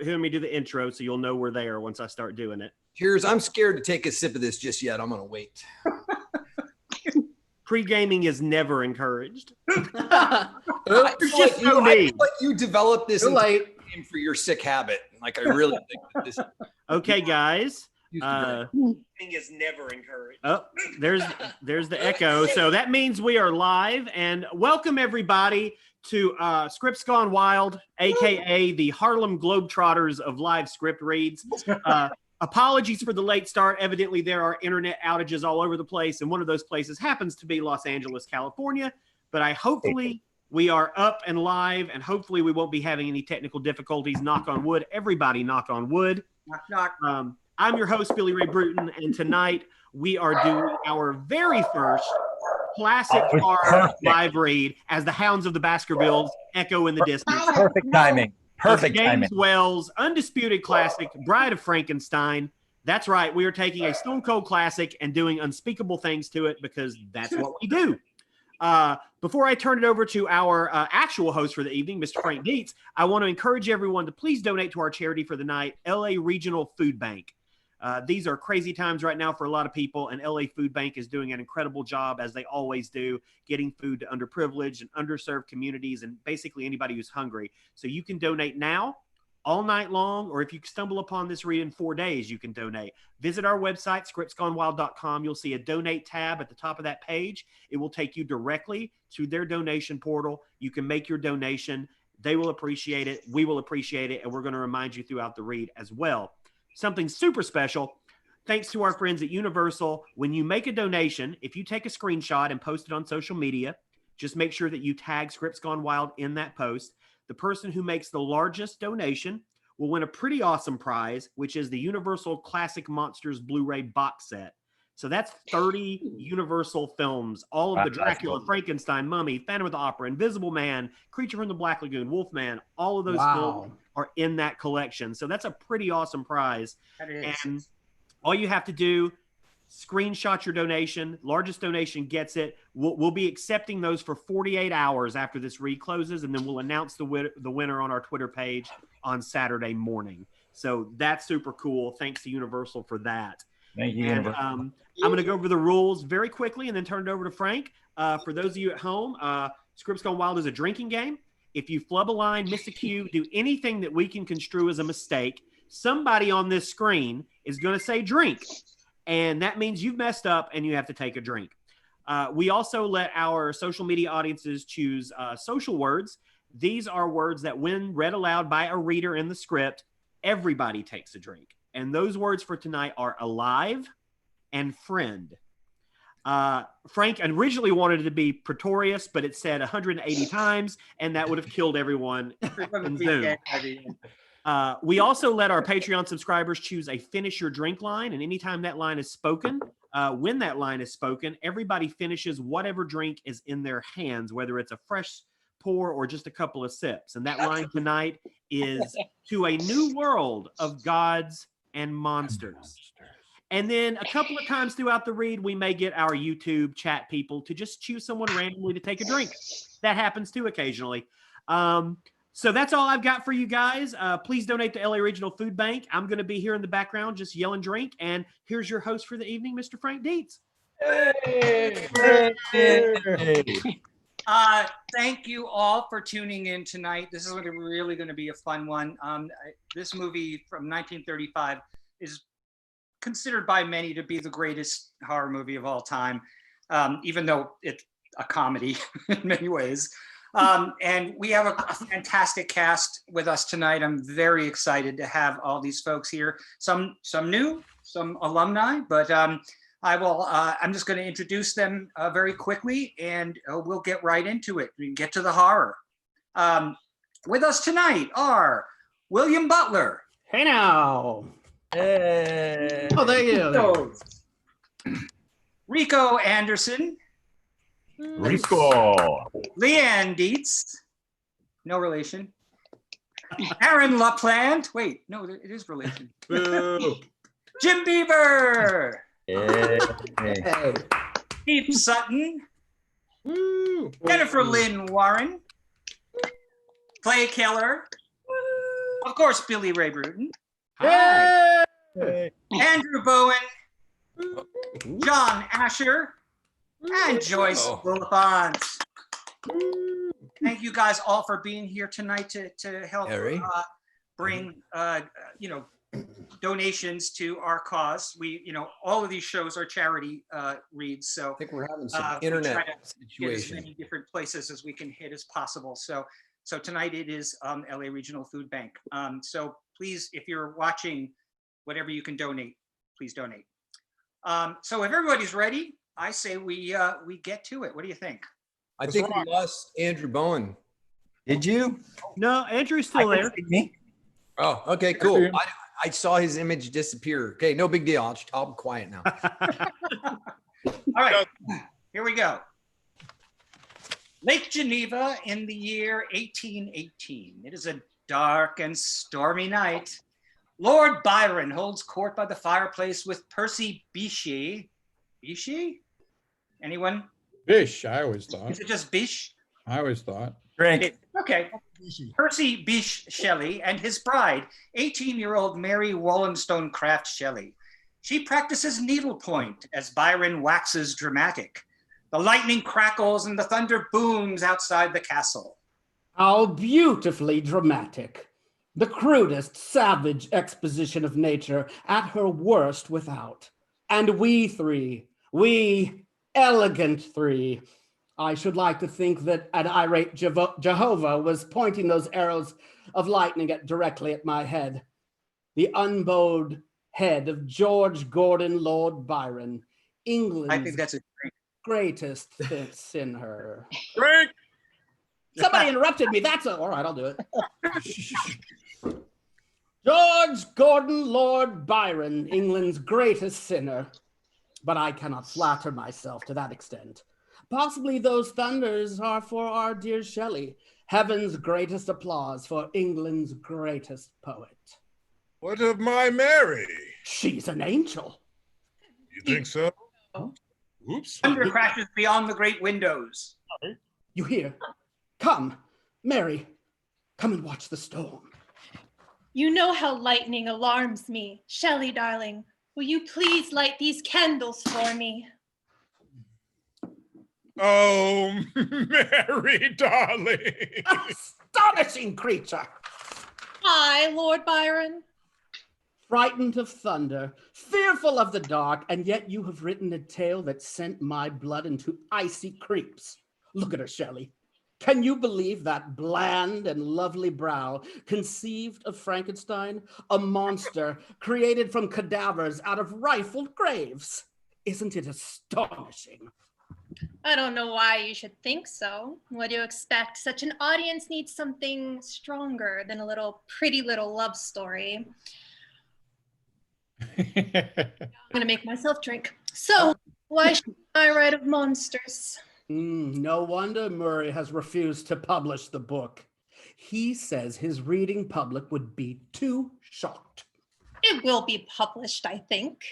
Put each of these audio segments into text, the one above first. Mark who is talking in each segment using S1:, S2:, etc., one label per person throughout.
S1: Hear me do the intro so you'll know we're there once I start doing it.
S2: Cheers. I'm scared to take a sip of this just yet. I'm going to wait.
S1: Pre-gaming is never encouraged.
S2: I feel like you developed this for your sick habit. Like, I really think that this.
S1: Okay, guys.
S3: Is never encouraged.
S1: Oh, there's the echo. So that means we are live, and welcome everybody to Scripts Gone Wild, aka the Harlem Globetrotters of live script reads. Apologies for the late start. Evidently, there are internet outages all over the place, and one of those places happens to be Los Angeles, California. But hopefully we are up and live, and hopefully we won't be having any technical difficulties. Knock on wood. Everybody knock on wood.
S3: Knock, knock.
S1: I'm your host, Billy Ray Bruton, and tonight we are doing our very first classic horror live read as the Hounds of the Baskervilles echo in the distance.
S4: Perfect timing. Perfect
S1: James
S4: timing.
S1: Wells' undisputed classic, Bride of Frankenstein. That's right. We are taking a stone cold classic and doing unspeakable things to it because that's what we do. Before I turn it over to our actual host for the evening, Mr. Frank Dietz, I want to encourage everyone to please donate to our charity for the night, LA Regional Food Bank. These are crazy times right now for a lot of people, and LA Food Bank is doing an incredible job, as they always do, getting food to underprivileged and underserved communities and basically anybody who's hungry. So you can donate now, all night long, or if you stumble upon this read in 4 days, you can donate. Visit our website, scriptsgonewild.com. You'll see a donate tab at the top of that page. It will take you directly to their donation portal. You can make your donation. They will appreciate it. We will appreciate it. And we're going to remind you throughout the read as well. Something super special, thanks to our friends at Universal. When you make a donation, if you take a screenshot and post it on social media, just make sure that you tag Scripts Gone Wild in that post. The person who makes the largest donation will win a pretty awesome prize, which is the Universal Classic Monsters Blu-ray box set. So that's 30 Universal films, all of the Dracula, Frankenstein, Mummy, Phantom of the Opera, Invisible Man, Creature from the Black Lagoon, Wolfman, all of those films are in that collection. So that's a pretty awesome prize.
S3: That is.
S1: And all you have to do, screenshot your donation. Largest donation gets it. We'll be accepting those for 48 hours after this read closes, and then we'll announce the winner on our Twitter page on Saturday morning. So that's super cool. Thanks to Universal for that.
S4: Thank you.
S1: And I'm going to go over the rules very quickly and then turn it over to Frank. For those of you at home, Scripts Gone Wild is a drinking game. If you flub a line, miss a cue, do anything that we can construe as a mistake, somebody on this screen is going to say drink. And that means you've messed up and you have to take a drink. We also let our social media audiences choose social words. These are words that, when read aloud by a reader in the script, everybody takes a drink. And those words for tonight are alive and friend. Frank originally wanted it to be Pretorius, but it said 180 times, and that would have killed everyone in Zoom. We also let our Patreon subscribers choose a finish your drink line, and anytime that line is spoken, when that line is spoken, everybody finishes whatever drink is in their hands, whether it's a fresh pour or just a couple of sips. And that line tonight is To a New World of Gods and Monsters. And then a couple of times throughout the read, we may get our YouTube chat people to just choose someone randomly to take a drink. That happens too occasionally. So that's all I've got for you guys. Please donate to LA Regional Food Bank. I'm going to be here in the background just yelling drink. And here's your host for the evening, Mr. Frank Dietz.
S4: Hey.
S3: Thank you all for tuning in tonight. This is really going to be a fun one. This movie from 1935 is considered by many to be the greatest horror movie of all time, even though it's a comedy in many ways. And we have a fantastic cast with us tonight. I'm very excited to have all these folks here. Some new, some alumni, but I'm just going to introduce them very quickly, and we'll get right into it. We can get to the horror. With us tonight are William Butler.
S5: Hey now.
S4: Hey.
S5: Oh, there you go.
S3: Rico Anderson.
S4: Rico.
S3: Liane Dietz. No relation. Aaron LaPlante. Wait, no, it is relation. Jim Beaver.
S4: Hey.
S3: Steve Sutton.
S5: Woo.
S3: Jennifer Lynn Warren. Clay Keller. Of course, Billy Ray Bruton.
S1: Hi.
S3: Andrew Bowen. John Asher. And Joyce Bulifant. Thank you guys all for being here tonight to help bring donations to our cause. We, all of these shows are charity reads, so
S2: I think we're having some internet situation.
S3: Get as many different places as we can hit as possible. So tonight it is LA Regional Food Bank. So please, if you're watching, whatever you can donate, please donate. So if everybody's ready, I say we get to it. What do you think?
S2: I think we lost Andrew Bowen.
S4: Did you?
S1: No, Andrew's still there.
S4: Me?
S2: Oh, okay, cool. I saw his image disappear. Okay, no big deal. I'll be quiet now.
S3: All right, here we go. Lake Geneva in the year 1818. It is a dark and stormy night. Lord Byron holds court by the fireplace with Percy Bysshe. Bysshe? Anyone?
S6: Bish, I always thought.
S3: Is it just Bish?
S6: I always thought.
S4: Drink.
S3: Okay. Percy Bysshe Shelley and his bride, 18-year-old Mary Wollstonecraft Shelley. She practices needlepoint as Byron waxes dramatic. The lightning crackles and the thunder booms outside the castle.
S5: How beautifully dramatic. The crudest, savage exposition of nature at her worst without. And we three, we elegant three. I should like to think that an irate Jehovah was pointing those arrows of lightning directly at my head. The unbowed head of George Gordon Lord Byron, England's
S3: I think that's a drink.
S5: Greatest sinner.
S6: Drink.
S5: Somebody interrupted me. That's all right, I'll do it. George Gordon Lord Byron, England's greatest sinner. But I cannot flatter myself to that extent. Possibly those thunders are for our dear Shelley, heaven's greatest applause for England's greatest poet.
S7: What of my Mary?
S5: She's an angel.
S7: You think so? Oops.
S3: Thunder crashes beyond the great windows.
S5: You hear? Come, Mary, come and watch the storm.
S8: You know how lightning alarms me. Shelley, darling, will you please light these candles for me?
S7: Oh, Mary, darling.
S5: Astonishing creature.
S8: Hi, Lord Byron.
S5: Frightened of thunder, fearful of the dark, and yet you have written a tale that sent my blood into icy creeps. Look at her, Shelley. Can you believe that bland and lovely brow conceived of Frankenstein, a monster created from cadavers out of rifled graves? Isn't it astonishing?
S8: I don't know why you should think so. What do you expect? Such an audience needs something stronger than a pretty little love story. I'm gonna make myself drink. So, why should I write of monsters?
S5: No wonder Murray has refused to publish the book. He says his reading public would be too shocked.
S8: It will be published, I think.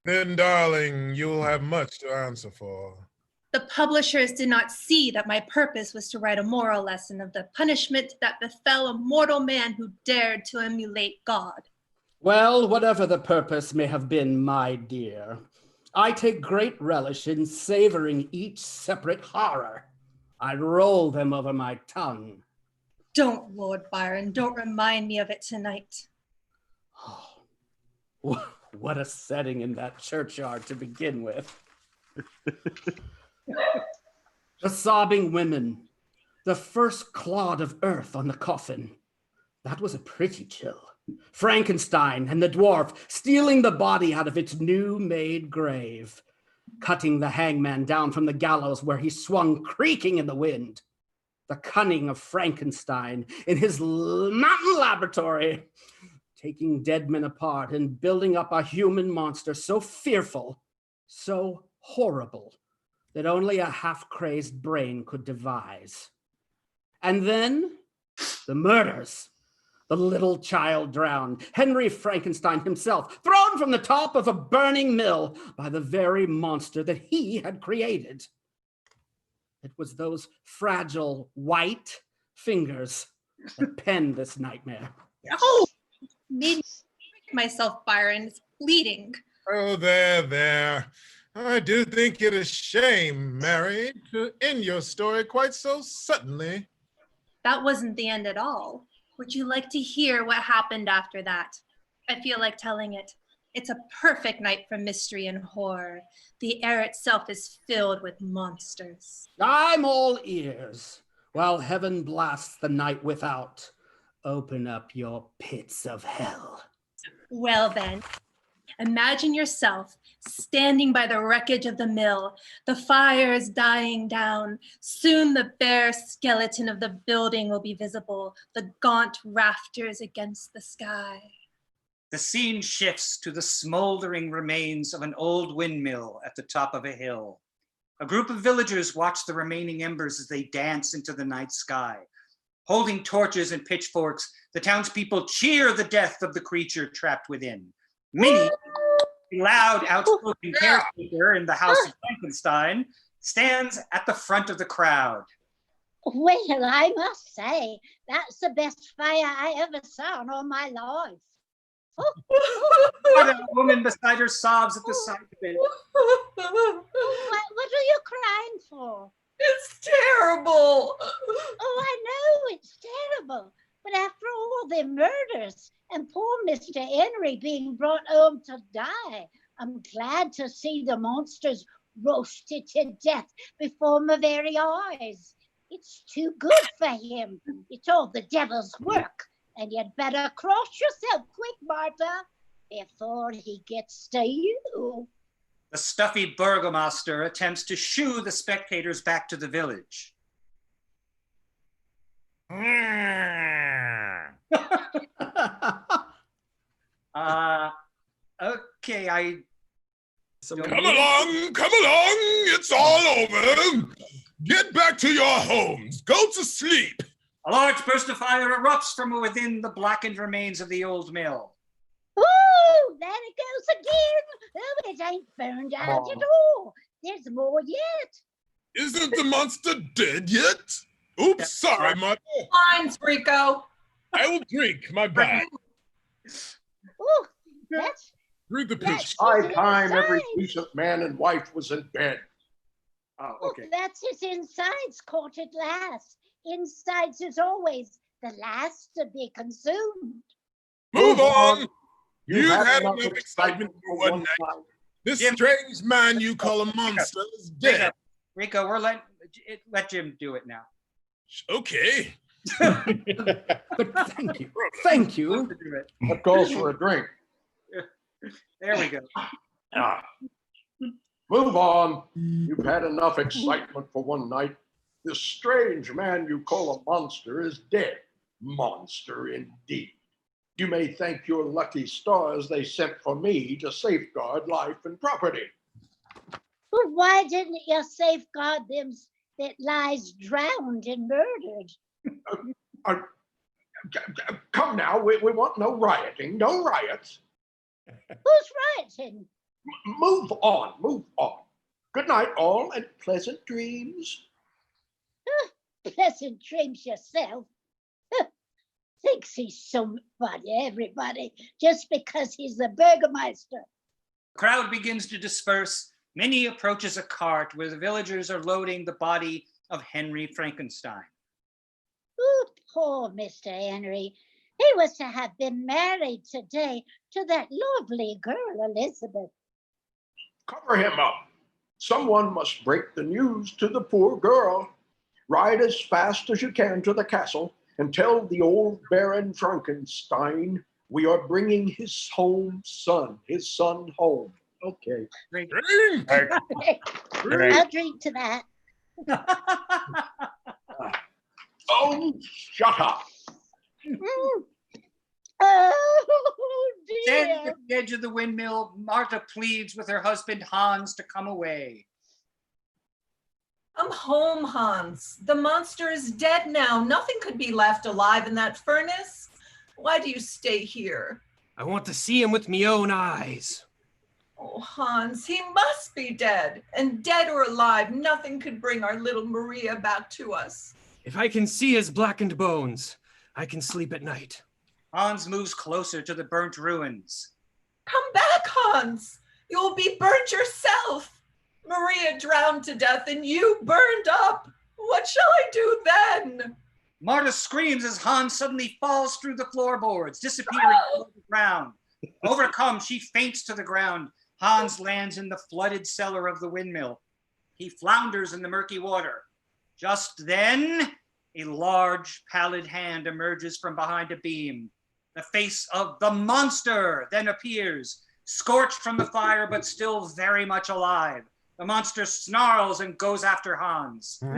S7: Then, darling, you'll have much to answer for.
S8: The publishers did not see that my purpose was to write a moral lesson of the punishment that befell a mortal man who dared to emulate God.
S5: Well, whatever the purpose may have been, my dear, I take great relish in savoring each separate horror. I roll them over my tongue.
S8: Don't, Lord Byron, don't remind me of it tonight.
S5: Oh, what a setting in that churchyard to begin with. The sobbing women, the first clod of earth on the coffin. That was a pretty chill. Frankenstein and the dwarf stealing the body out of its new-made grave, cutting the hangman down from the gallows where he swung creaking in the wind. The cunning of Frankenstein in his mountain laboratory, taking dead men apart and building up a human monster so fearful, so horrible, that only a half-crazed brain could devise. And then the murders. The little child drowned, Henry Frankenstein himself, thrown from the top of a burning mill by the very monster that he had created. It was those fragile white fingers that penned this nightmare.
S8: Oh, made myself, Byron. It's bleeding.
S7: Oh, there. I do think it a shame, Mary, to end your story quite so suddenly.
S8: That wasn't the end at all. Would you like to hear what happened after that? I feel like telling it. It's a perfect night for mystery and horror. The air itself is filled with monsters.
S5: I'm all ears. While heaven blasts the night without, open up your pits of hell.
S8: Well then, imagine yourself standing by the wreckage of the mill. The fire is dying down. Soon the bare skeleton of the building will be visible, the gaunt rafters against the sky.
S3: The scene shifts to the smoldering remains of an old windmill at the top of a hill. A group of villagers watch the remaining embers as they dance into the night sky. Holding torches and pitchforks, the townspeople cheer the death of the creature trapped within. Minnie, the loud, outspoken caretaker in the house of Frankenstein, stands at the front of the crowd.
S9: Well, I must say, that's the best fire I ever saw in all my life.
S3: A woman beside her sobs at the sight of it.
S9: What are you crying for?
S10: It's terrible.
S9: Oh, I know, it's terrible. But after all the murders and poor Mr. Henry being brought home to die, I'm glad to see the monsters roasted to death before my very eyes. It's too good for him. It's all the devil's work. And you'd better cross yourself quick, Martha, before he gets to you.
S3: The stuffy burgomaster attempts to shoo the spectators back to the village. Okay,
S7: Come along, it's all over. Get back to your homes, go to sleep.
S3: A large burst of fire erupts from within the blackened remains of the old mill.
S9: Oh, there it goes again. Oh, it ain't burned out at all. There's more yet.
S7: Isn't the monster dead yet? Oops, sorry, Mother.
S10: Lines, Rico.
S7: I will drink, my bad.
S9: Oh, that's...
S7: Drink the peach.
S11: High time every decent man and wife was in bed.
S3: Oh, okay.
S9: Oh, that's his insides caught at last. Insides is always the last to be consumed.
S7: Move on.
S11: You've
S7: had enough excitement for one night. This strange man you call a monster is dead.
S3: Rico, we're let Jim do it now.
S7: Okay.
S5: But thank you. Thank you.
S11: That calls for a drink.
S3: There we go.
S11: Move on. You've had enough excitement for one night. This strange man you call a monster is dead. Monster indeed. You may thank your lucky stars they sent for me to safeguard life and property.
S9: Well, why didn't you safeguard them that lies drowned and murdered?
S11: Come now, we want no rioting, no riots.
S9: Who's rioting?
S11: Move on. Good night, all, and pleasant dreams.
S9: Pleasant dreams yourself. Thinks he's somebody, everybody, just because he's the burgomaster.
S3: The crowd begins to disperse. Minnie approaches a cart where the villagers are loading the body of Henry Frankenstein.
S9: Oh, poor Mr. Henry. He was to have been married today to that lovely girl, Elizabeth.
S11: Cover him up. Someone must break the news to the poor girl. Ride as fast as you can to the castle and tell the old Baron Frankenstein we are bringing his son home. Okay.
S3: Drink.
S9: I'll drink to that.
S11: Oh, shut up.
S9: Oh, dear.
S3: Standing at the edge of the windmill, Martha pleads with her husband Hans to come away.
S10: Come home, Hans. The monster is dead now. Nothing could be left alive in that furnace. Why do you stay here?
S12: I want to see him with my own eyes.
S10: Oh, Hans, he must be dead. And dead or alive, nothing could bring our little Maria back to us.
S12: If I can see his blackened bones, I can sleep at night.
S3: Hans moves closer to the burnt ruins.
S10: Come back, Hans. You'll be burnt yourself. Maria drowned to death and you burned up. What shall I do then?
S3: Marta screams as Hans suddenly falls through the floorboards, disappearing to the ground. Overcome, she faints to the ground. Hans lands in the flooded cellar of the windmill. He flounders in the murky water. Just then, a large, pallid hand emerges from behind a beam. The face of the monster then appears, scorched from the fire, but still very much alive. The monster snarls and goes after Hans.
S10: No!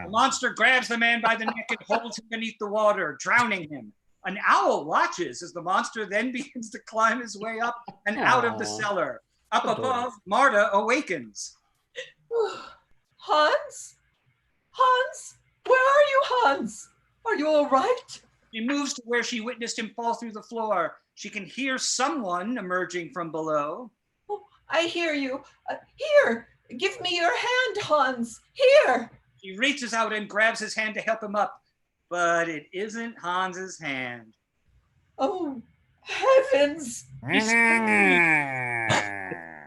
S3: The monster grabs the man by the neck and holds him beneath the water, drowning him. An owl watches as the monster then begins to climb his way up and out of the cellar. Up above, Marta awakens.
S10: Hans? Hans? Where are you, Hans? Are you all right?
S3: She moves to where she witnessed him fall through the floor. She can hear someone emerging from below.
S10: Oh, I hear you. Here, give me your hand, Hans. Here.
S3: She reaches out and grabs his hand to help him up, but it isn't Hans's hand.
S10: Oh, heavens.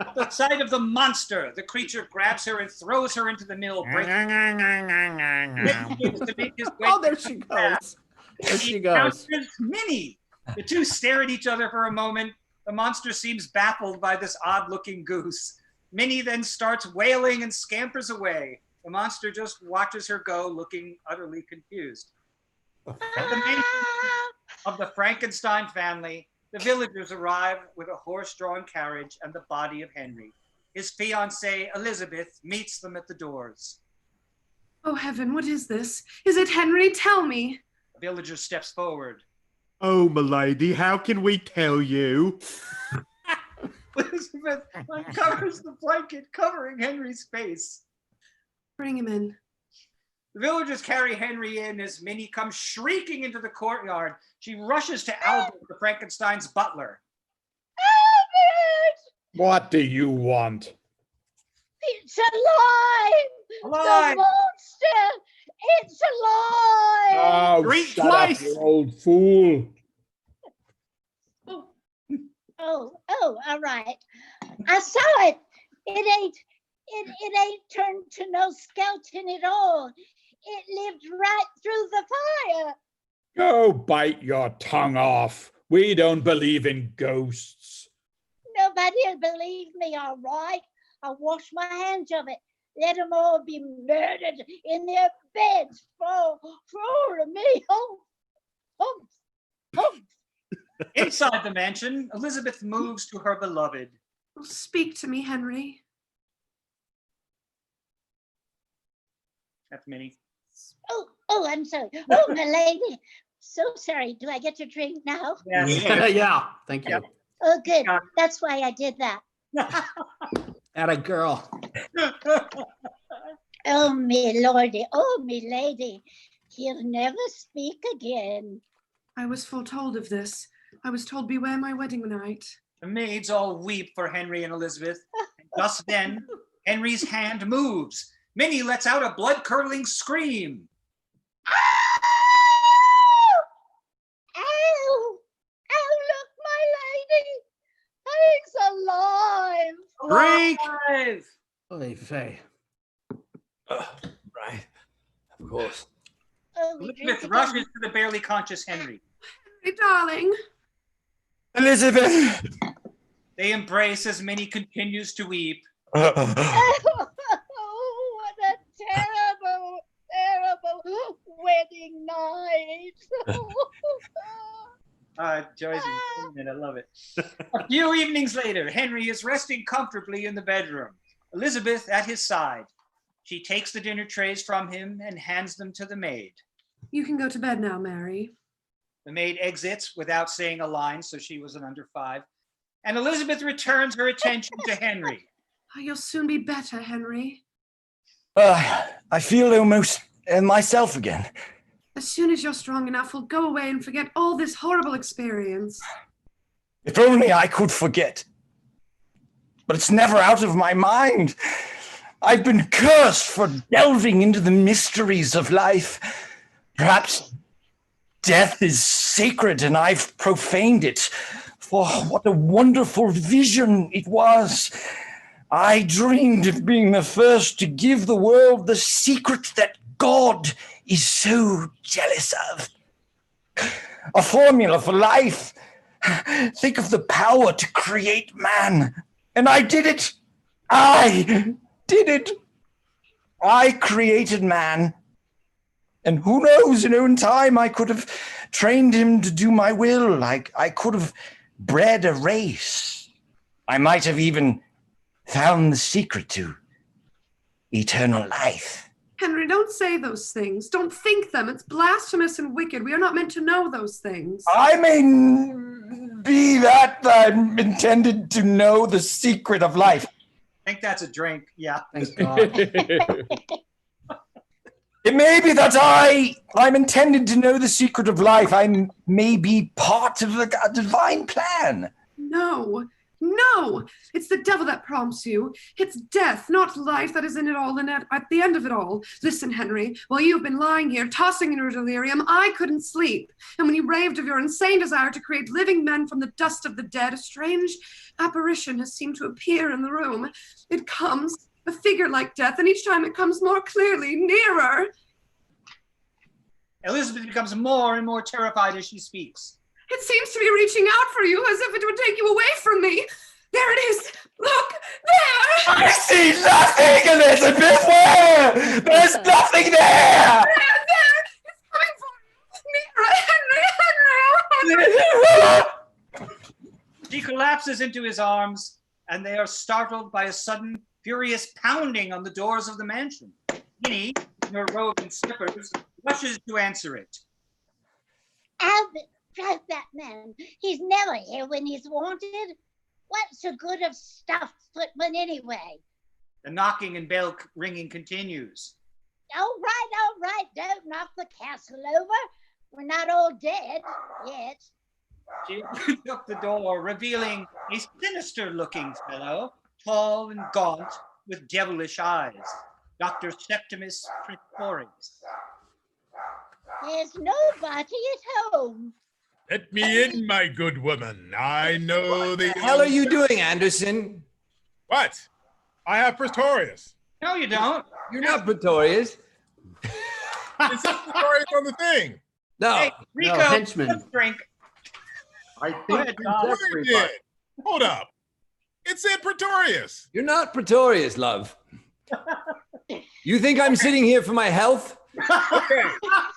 S3: At the sight of the monster, the creature grabs her and throws her into the mill, breaking to make his way.
S5: Oh, there she goes. There she goes.
S3: Minnie. The two stare at each other for a moment. The monster seems baffled by this odd-looking goose. Minnie then starts wailing and scampers away. The monster just watches her go, looking utterly confused. At the main of the Frankenstein family, the villagers arrive with a horse-drawn carriage and the body of Henry. His fiancée, Elizabeth, meets them at the doors.
S13: Oh, heaven, what is this? Is it Henry? Tell me.
S3: The villager steps forward.
S1: Oh, milady, how can we tell you?
S3: Elizabeth uncovers the blanket covering Henry's face.
S13: Bring him in.
S3: The villagers carry Henry in as Minnie comes shrieking into the courtyard. She rushes to Albert, the Frankenstein's butler.
S9: Albert!
S6: What do you want?
S9: It's alive!
S3: Alive!
S9: The monster! It's alive!
S6: Oh,
S1: Drink
S6: shut
S1: twice.
S6: up, you old fool.
S9: Oh, all right. I saw it. It ain't turned to no skeleton at all. It lived right through the fire.
S6: Go bite your tongue off. We don't believe in ghosts.
S9: Nobody'll believe me, all right. I'll wash my hands of it. Let them all be murdered in their beds for all of me. Oh.
S3: Inside the mansion, Elizabeth moves to her beloved.
S13: Oh, speak to me, Henry.
S3: That's Minnie.
S9: Oh, I'm sorry. Oh, my lady. So sorry. Do I get to drink now?
S3: Yes.
S5: Yeah, thank you.
S3: Yep.
S9: Oh, good. That's why I did that.
S5: At a girl.
S9: Oh, me lordy. Oh, me lady. He'll never speak again.
S13: I was foretold of this. I was told, beware my wedding night.
S3: The maids all weep for Henry and Elizabeth. And just then, Henry's hand moves. Minnie lets out a blood-curdling scream.
S9: Ow! Ow, look, my lady. He's alive.
S1: Drink!
S3: Alive!
S5: Oy vey.
S2: Right. Of course.
S9: Oh, we
S3: Elizabeth
S9: drink
S3: rushes
S9: again.
S3: to the barely conscious Henry.
S13: Henry, darling.
S2: Elizabeth!
S3: They embrace as Minnie continues to weep.
S9: Oh, what a terrible, terrible wedding night.
S3: Joyce, I love it. A few evenings later, Henry is resting comfortably in the bedroom. Elizabeth at his side. She takes the dinner trays from him and hands them to the maid.
S13: You can go to bed now, Mary.
S3: The maid exits without saying a line, so she wasn't under 5. And Elizabeth returns her attention to Henry.
S13: Oh, you'll soon be better, Henry.
S2: I feel almost myself again.
S13: As soon as you're strong enough, we'll go away and forget all this horrible experience.
S2: If only I could forget. But it's never out of my mind. I've been cursed for delving into the mysteries of life. Perhaps
S4: Death is sacred and I've profaned it. For what a wonderful vision it was. I dreamed of being the first to give the world the secret that God is so jealous of. A formula for life. Think of the power to create man. And I did it. I did it. I created man. And who knows, in time I could have trained him to do my will. I could have bred a race. I might have even found the secret to eternal life.
S13: Henry, don't say those things. Don't think them. It's blasphemous and wicked. We are not meant to know those things.
S4: I may be that I'm intended to know the secret of life.
S3: I think that's a drink. Yeah.
S5: Thank God.
S4: It may be that I'm intended to know the secret of life. I may be part of a divine plan.
S13: No. It's the devil that prompts you. It's death, not life, that is in it all and at the end of it all. Listen, Henry, while you've been lying here, tossing in your delirium, I couldn't sleep. And when you raved of your insane desire to create living men from the dust of the dead, a strange apparition has seemed to appear in the room. It comes, a figure like death, and each time it comes more clearly, nearer.
S3: Elizabeth becomes more and more terrified as she speaks.
S13: It seems to be reaching out for you as if it would take you away from me. There it is. Look, there.
S4: I see nothing, Elizabeth. Where? There's nothing there.
S13: There. It's coming for you. Henry.
S3: She collapses into his arms, and they are startled by a sudden, furious pounding on the doors of the mansion. Minnie, in her robe and slippers, rushes to answer it.
S9: Albert, drive that man. He's never here when he's wanted. What's the good of stuffed footman anyway?
S3: The knocking and bell ringing continues.
S9: All right. Don't knock the castle over. We're not all dead yet.
S3: She opens up the door, revealing a sinister-looking fellow, tall and gaunt, with devilish eyes. Dr. Septimus Pretorius.
S9: There's nobody at home.
S7: Let me in, my good woman. I know
S2: What the hell are you doing, Anderson?
S7: What? I have Pretorius.
S3: No, you don't.
S2: You're not Pretorius.
S7: It says Pretorius on the thing.
S2: No.
S3: Hey, Rico,
S5: No, henchman.
S3: let's drink.
S11: I
S3: Go
S11: think
S3: ahead,
S11: we
S3: Don.
S11: just
S7: Sure it did. Hold up. It said Pretorius.
S2: You're not Pretorius, love. You think I'm sitting here for my health?
S7: Okay.
S2: Is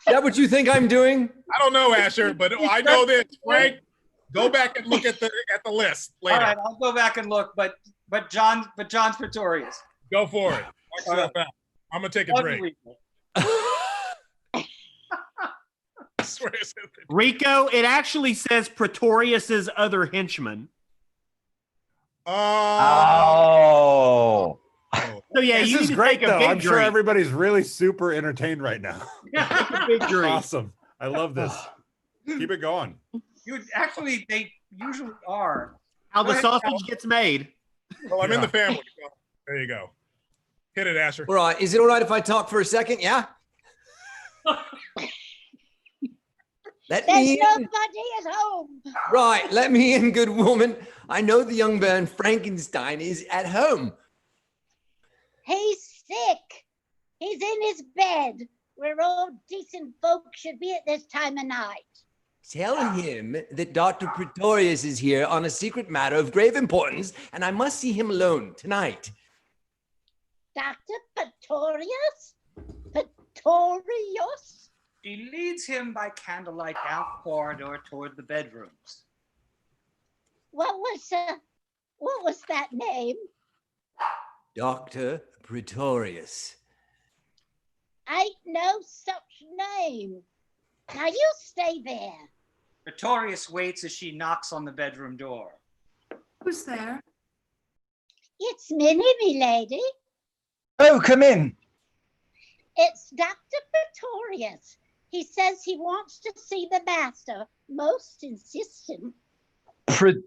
S2: that what you think I'm doing?
S7: I don't know, Asher, but I know this. Frank, go back and look at the list later.
S3: All right, I'll go back and look, but John's Pretorius.
S7: Go for it. Watch yourself out. I'm gonna take a drink. I swear it says
S1: Rico, it actually says Pretorius's other henchman.
S4: Oh.
S1: So yeah,
S6: This
S1: you
S6: is
S1: need to
S6: great,
S1: take a
S6: though.
S1: big
S6: I'm sure
S1: drink.
S6: everybody's really super entertained right now.
S1: Take a big drink.
S6: Awesome. I love this. Keep it going.
S3: They usually are.
S1: How
S3: Go
S1: the
S3: ahead,
S1: sausage
S3: Al.
S1: gets made.
S7: Well, I'm in the family. So there you go. Hit it, Asher.
S2: All right. Is it all right if I talk for a second? Yeah? Let
S9: There's
S2: me in.
S9: nobody at home.
S2: Right. Let me in, good woman. I know the young man Frankenstein is at home.
S9: He's sick. He's in his bed, where all decent folk should be at this time of night.
S2: Tell him that Dr. Pretorius is here on a secret matter of grave importance, and I must see him alone tonight.
S9: Dr. Pretorius? Pretorius?
S3: She leads him by candlelight down the corridor toward the bedrooms.
S9: What was that name?
S2: Dr. Pretorius.
S9: I know such name. Now you stay there.
S3: Pretorius waits as she knocks on the bedroom door.
S13: Who's there?
S9: It's Minnie, milady.
S4: Oh, come in.
S9: It's Dr. Pretorius. He says he wants to see the master. Most insistent.
S4: Pretorius?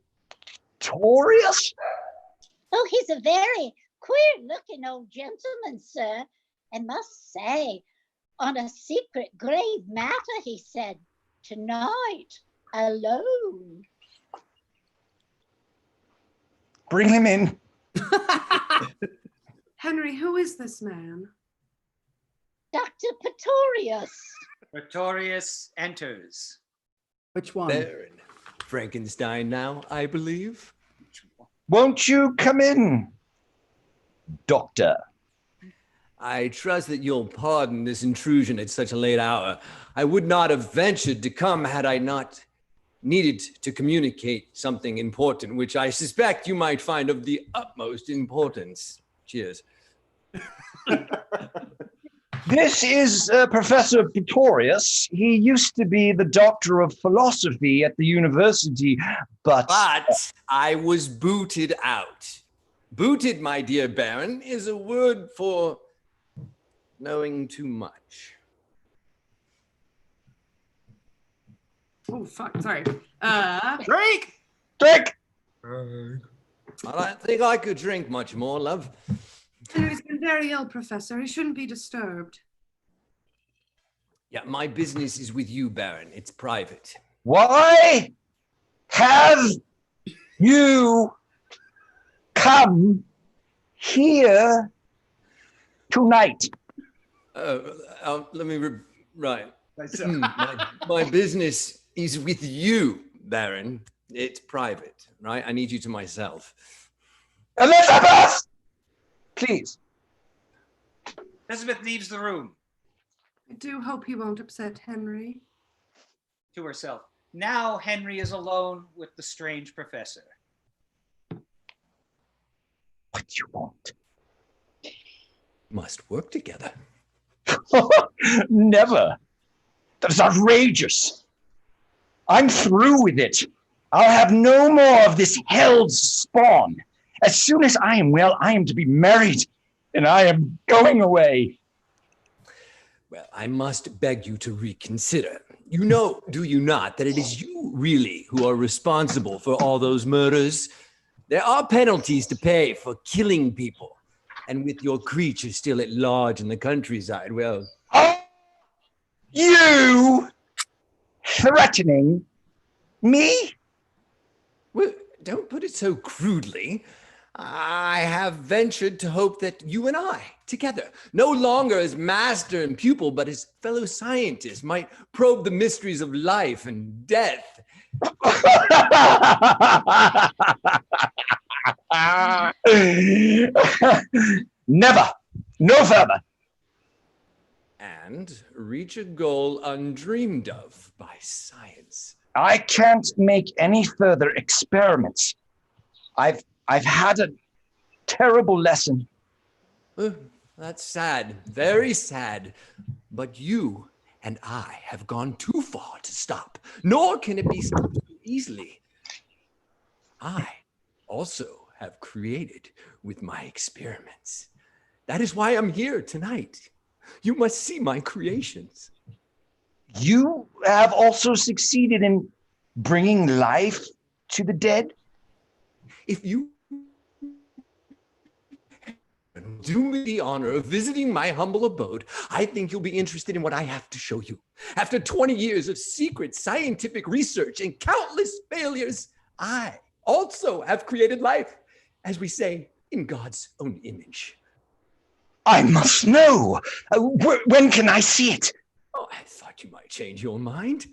S9: Oh, he's a very queer-looking old gentleman, sir. And must say, on a secret grave matter, he said. tonight, alone.
S4: Bring him in.
S13: Henry, who is this man?
S9: Dr. Pretorius.
S3: Pretorius enters.
S5: Which one?
S2: Baron Frankenstein now, I believe.
S4: Won't you come in, Doctor?
S2: I trust that you'll pardon this intrusion at such a late hour. I would not have ventured to come had I not needed to communicate something important, which I suspect you might find of the utmost importance. Cheers.
S4: This is Professor Pretorius. He used to be the doctor of philosophy at the university, but
S2: I was booted out. Booted, my dear Baron, is a word for knowing too much.
S13: Oh, fuck, sorry.
S1: Drink!
S4: Drink!
S2: I don't think I could drink much more, love.
S13: Henry's been very ill, Professor. He shouldn't be disturbed.
S2: Yeah, my business is with you, Baron. It's private.
S4: Why have you come here tonight?
S2: Let me right. My business is with you, Baron. It's private, right? I need you to myself.
S4: Elizabeth! Please.
S3: Elizabeth leaves the room.
S13: I do hope he won't upset Henry.
S3: To herself. Now Henry is alone with the strange professor.
S4: What do you want?
S2: Must work together.
S4: Never. That's outrageous. I'm through with it. I'll have no more of this hell's spawn. As soon as I am well, I am to be married, and I am going away.
S2: Well, I must beg you to reconsider. You know, do you not, that it is you really who are responsible for all those murders? There are penalties to pay for killing people. And with your creature still at large in the countryside, well...
S4: You threatening me?
S2: Well, don't put it so crudely. I have ventured to hope that you and I, together, no longer as master and pupil, but as fellow scientists, might probe the mysteries of life and death.
S4: Never. No further.
S2: And reach a goal undreamed of by science.
S4: I can't make any further experiments. I've had a terrible lesson.
S2: That's sad, very sad. But you and I have gone too far to stop, nor can it be stopped so easily. I also have created with my experiments. That is why I'm here tonight. You must see my creations.
S4: You have also succeeded in bringing life to the dead?
S2: If you do me the honor of visiting my humble abode, I think you'll be interested in what I have to show you. After 20 years of secret scientific research and countless failures, I also have created life, as we say, in God's own image.
S4: I must know. When can I see it?
S2: Oh, I thought you might change your mind.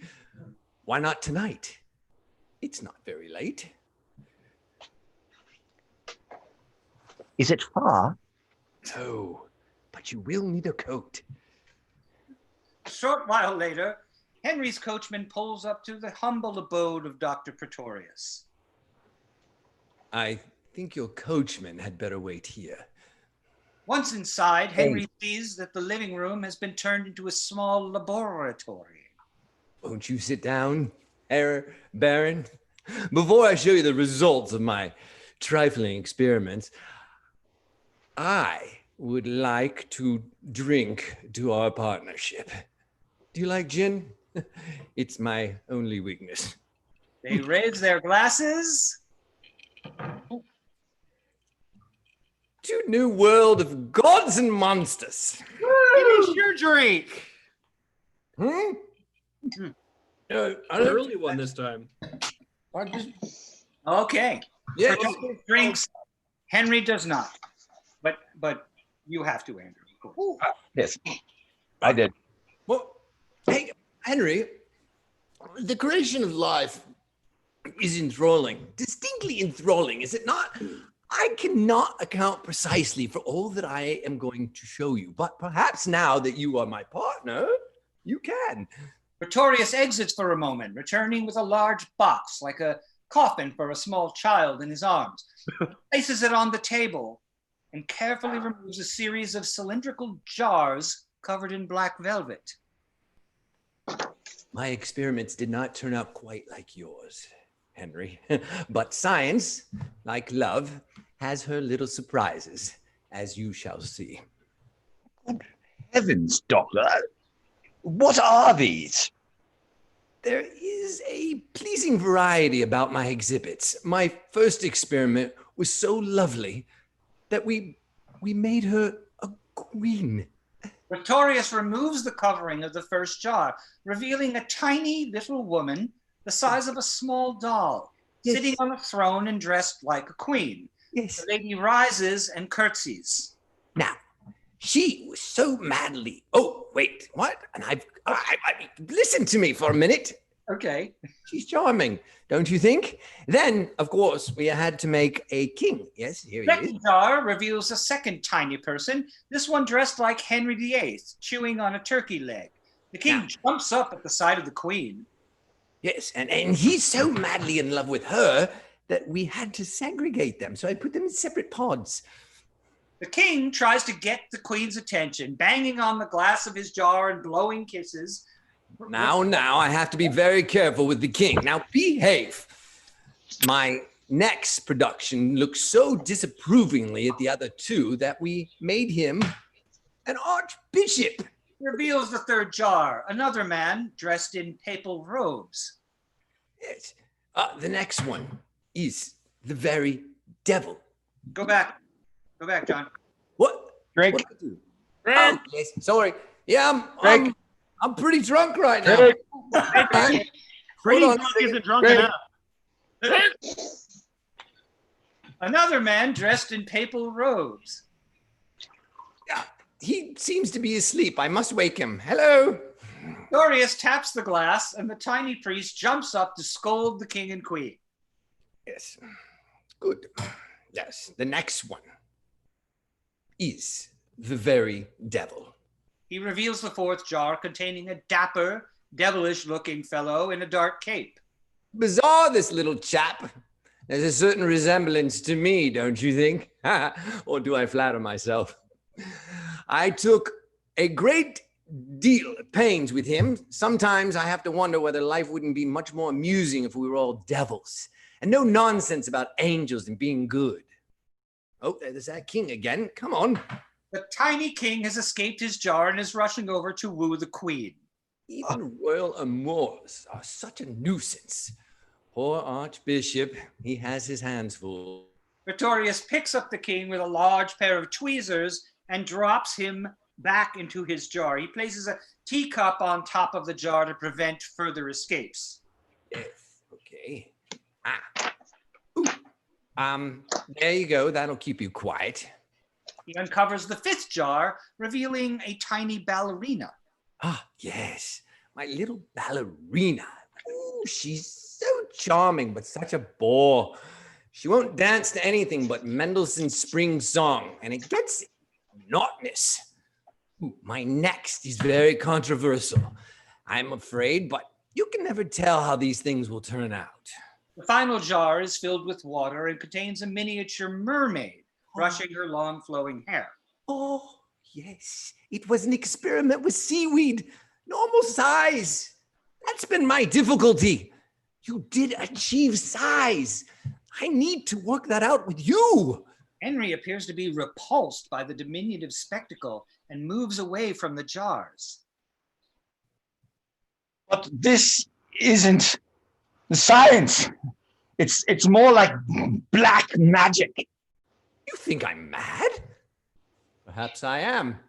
S2: Why not tonight? It's not very late.
S4: Is it far?
S2: No, but you will need a coat.
S3: A short while later, Henry's coachman pulls up to the humble abode of Dr. Pretorius.
S2: I think your coachman had better wait here.
S3: Once inside, Henry sees that the living room has been turned into a small laboratory.
S2: Won't you sit down, Herr Baron? Before I show you the results of my trifling experiments, I would like to drink to our partnership. Do you like gin? It's my only weakness.
S3: They raise their glasses.
S2: To new world of gods and monsters.
S1: Finish your drink.
S2: I
S12: Early one this time.
S3: Okay.
S2: Yeah.
S3: Pretorius drinks. Henry does not. But you have to, Andrew. Of course.
S4: Yes, I did.
S2: Well, hey, Henry, the creation of life is enthralling, distinctly enthralling, is it not? I cannot account precisely for all that I am going to show you, but perhaps now that you are my partner, you can.
S3: Pretorius exits for a moment, returning with a large box, like a coffin for a small child in his arms, places it on the table, and carefully removes a series of cylindrical jars covered in black velvet.
S2: My experiments did not turn out quite like yours, Henry, but science, like love, has her little surprises, as you shall see.
S4: Good heavens, Doctor. What are these?
S2: There is a pleasing variety about my exhibits. My first experiment was so lovely that we made her a queen.
S3: Pretorius removes the covering of the first jar, revealing a tiny little woman the size of a small doll, sitting on a throne and dressed like a queen.
S2: Yes.
S3: The lady rises and curtsies.
S2: Now, she was so madly. Oh, wait, what? And I listen to me for a minute.
S3: Okay.
S2: She's charming, don't you think? Then, of course, we had to make a king. Yes, here he is.
S3: Second jar reveals a second tiny person, this one dressed like Henry VIII, chewing on a turkey leg. The king jumps up at the sight of the queen.
S2: Yes, and he's so madly in love with her that we had to segregate them. So I put them in separate pods.
S3: The king tries to get the queen's attention, banging on the glass of his jar and blowing kisses.
S2: Now, I have to be very careful with the king. Now, behave. My next production looked so disapprovingly at the other two that we made him an archbishop.
S3: Reveals the third jar, another man dressed in papal robes.
S2: Yes. The next one is the very devil.
S3: Go back, John.
S2: What?
S4: Drink.
S2: What did I do? Yes, sorry. Yeah, I'm pretty drunk right now.
S1: Pretty drunk isn't drunk enough.
S3: Another man dressed in papal robes.
S2: He seems to be asleep. I must wake him. Hello.
S3: Pretorius taps the glass, and the tiny priest jumps up to scold the king and queen.
S2: Yes. Good. Yes. The next one is the very devil.
S3: He reveals the fourth jar containing a dapper, devilish-looking fellow in a dark cape.
S2: Bizarre, this little chap. There's a certain resemblance to me, don't you think? Or do I flatter myself? I took a great deal of pains with him. Sometimes I have to wonder whether life wouldn't be much more amusing if we were all devils. And no nonsense about angels and being good. Oh, there's that king again. Come on.
S3: The tiny king has escaped his jar and is rushing over to woo the queen.
S2: Even royal amours are such a nuisance. Poor Archbishop, he has his hands full.
S3: Pretorius picks up the king with a large pair of tweezers and drops him back into his jar. He places a teacup on top of the jar to prevent further escapes.
S2: Yes, okay. There you go. That'll keep you quiet.
S3: He uncovers the fifth jar, revealing a tiny ballerina.
S2: Ah, yes. My little ballerina. Ooh, she's so charming, but such a bore. She won't dance to anything but Mendelssohn's Spring Song, and it gets monotonous. Ooh, my next is very controversial, I'm afraid, but you can never tell how these things will turn out.
S3: The final jar is filled with water and contains a miniature mermaid brushing her long flowing hair.
S2: Oh, yes. It was an experiment with seaweed, normal size. That's been my difficulty. You did achieve size. I need to work that out with you.
S3: Henry appears to be repulsed by the diminutive spectacle and moves away from the jars.
S4: But this isn't science. It's more like black magic.
S2: You think I'm mad? Perhaps I am.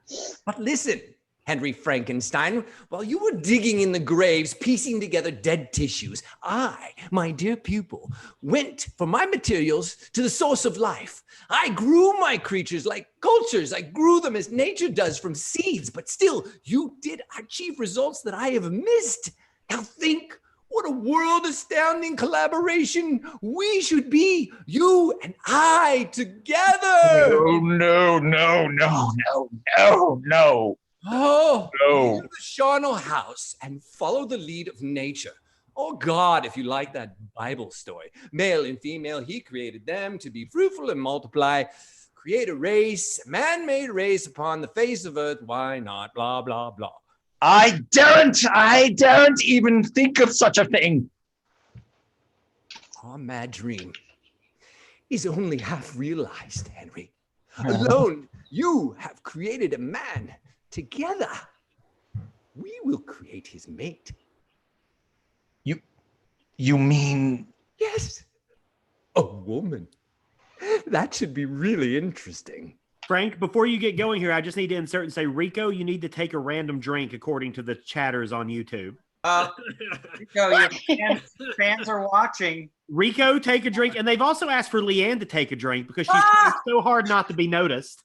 S2: But listen, Henry Frankenstein, while you were digging in the graves, piecing together dead tissues, I, my dear pupil, went for my materials to the source of life. I grew my creatures like cultures. I grew them as nature does from seeds, but still, you did achieve results that I have missed. Now think what a world-astounding collaboration we should be, you and I together.
S4: No.
S2: Oh,
S4: No.
S2: leave the charnel house and follow the lead of nature. Oh God, if you like that Bible story, male and female, he created them to be fruitful and multiply, create a race, a man-made race upon the face of earth. Why not? Blah, blah, blah.
S4: I daren't even think of such a thing.
S2: Our mad dream is only half realized, Henry. Alone, you have created a man. Together, we will create his mate.
S4: You mean?
S2: Yes, a woman. That should be really interesting.
S1: Frank, before you get going here, I just need to insert and say, Rico, you need to take a random drink according to the chatters on YouTube.
S3: Rico, your fans are watching.
S1: Rico, take a drink. And they've also asked for Liane to take a drink because she's trying so hard not to be noticed.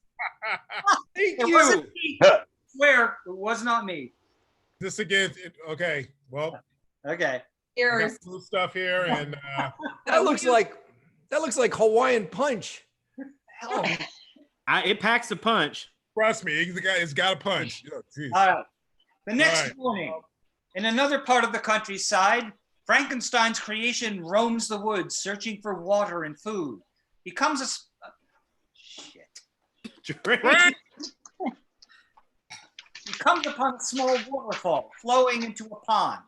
S2: Thank
S3: It
S2: you.
S3: wasn't me. I swear, it was not me.
S7: This again, okay. Well,
S3: Okay.
S7: I got some stuff here, and
S2: That looks like Hawaiian punch.
S3: Hell.
S1: It packs a punch.
S7: trust me, it's got a punch. Oh, geez.
S3: All right. The next
S7: All right.
S3: morning, in another part of the countryside, Frankenstein's creation roams the woods, searching for water and food. He comes He comes upon a small waterfall flowing into a pond.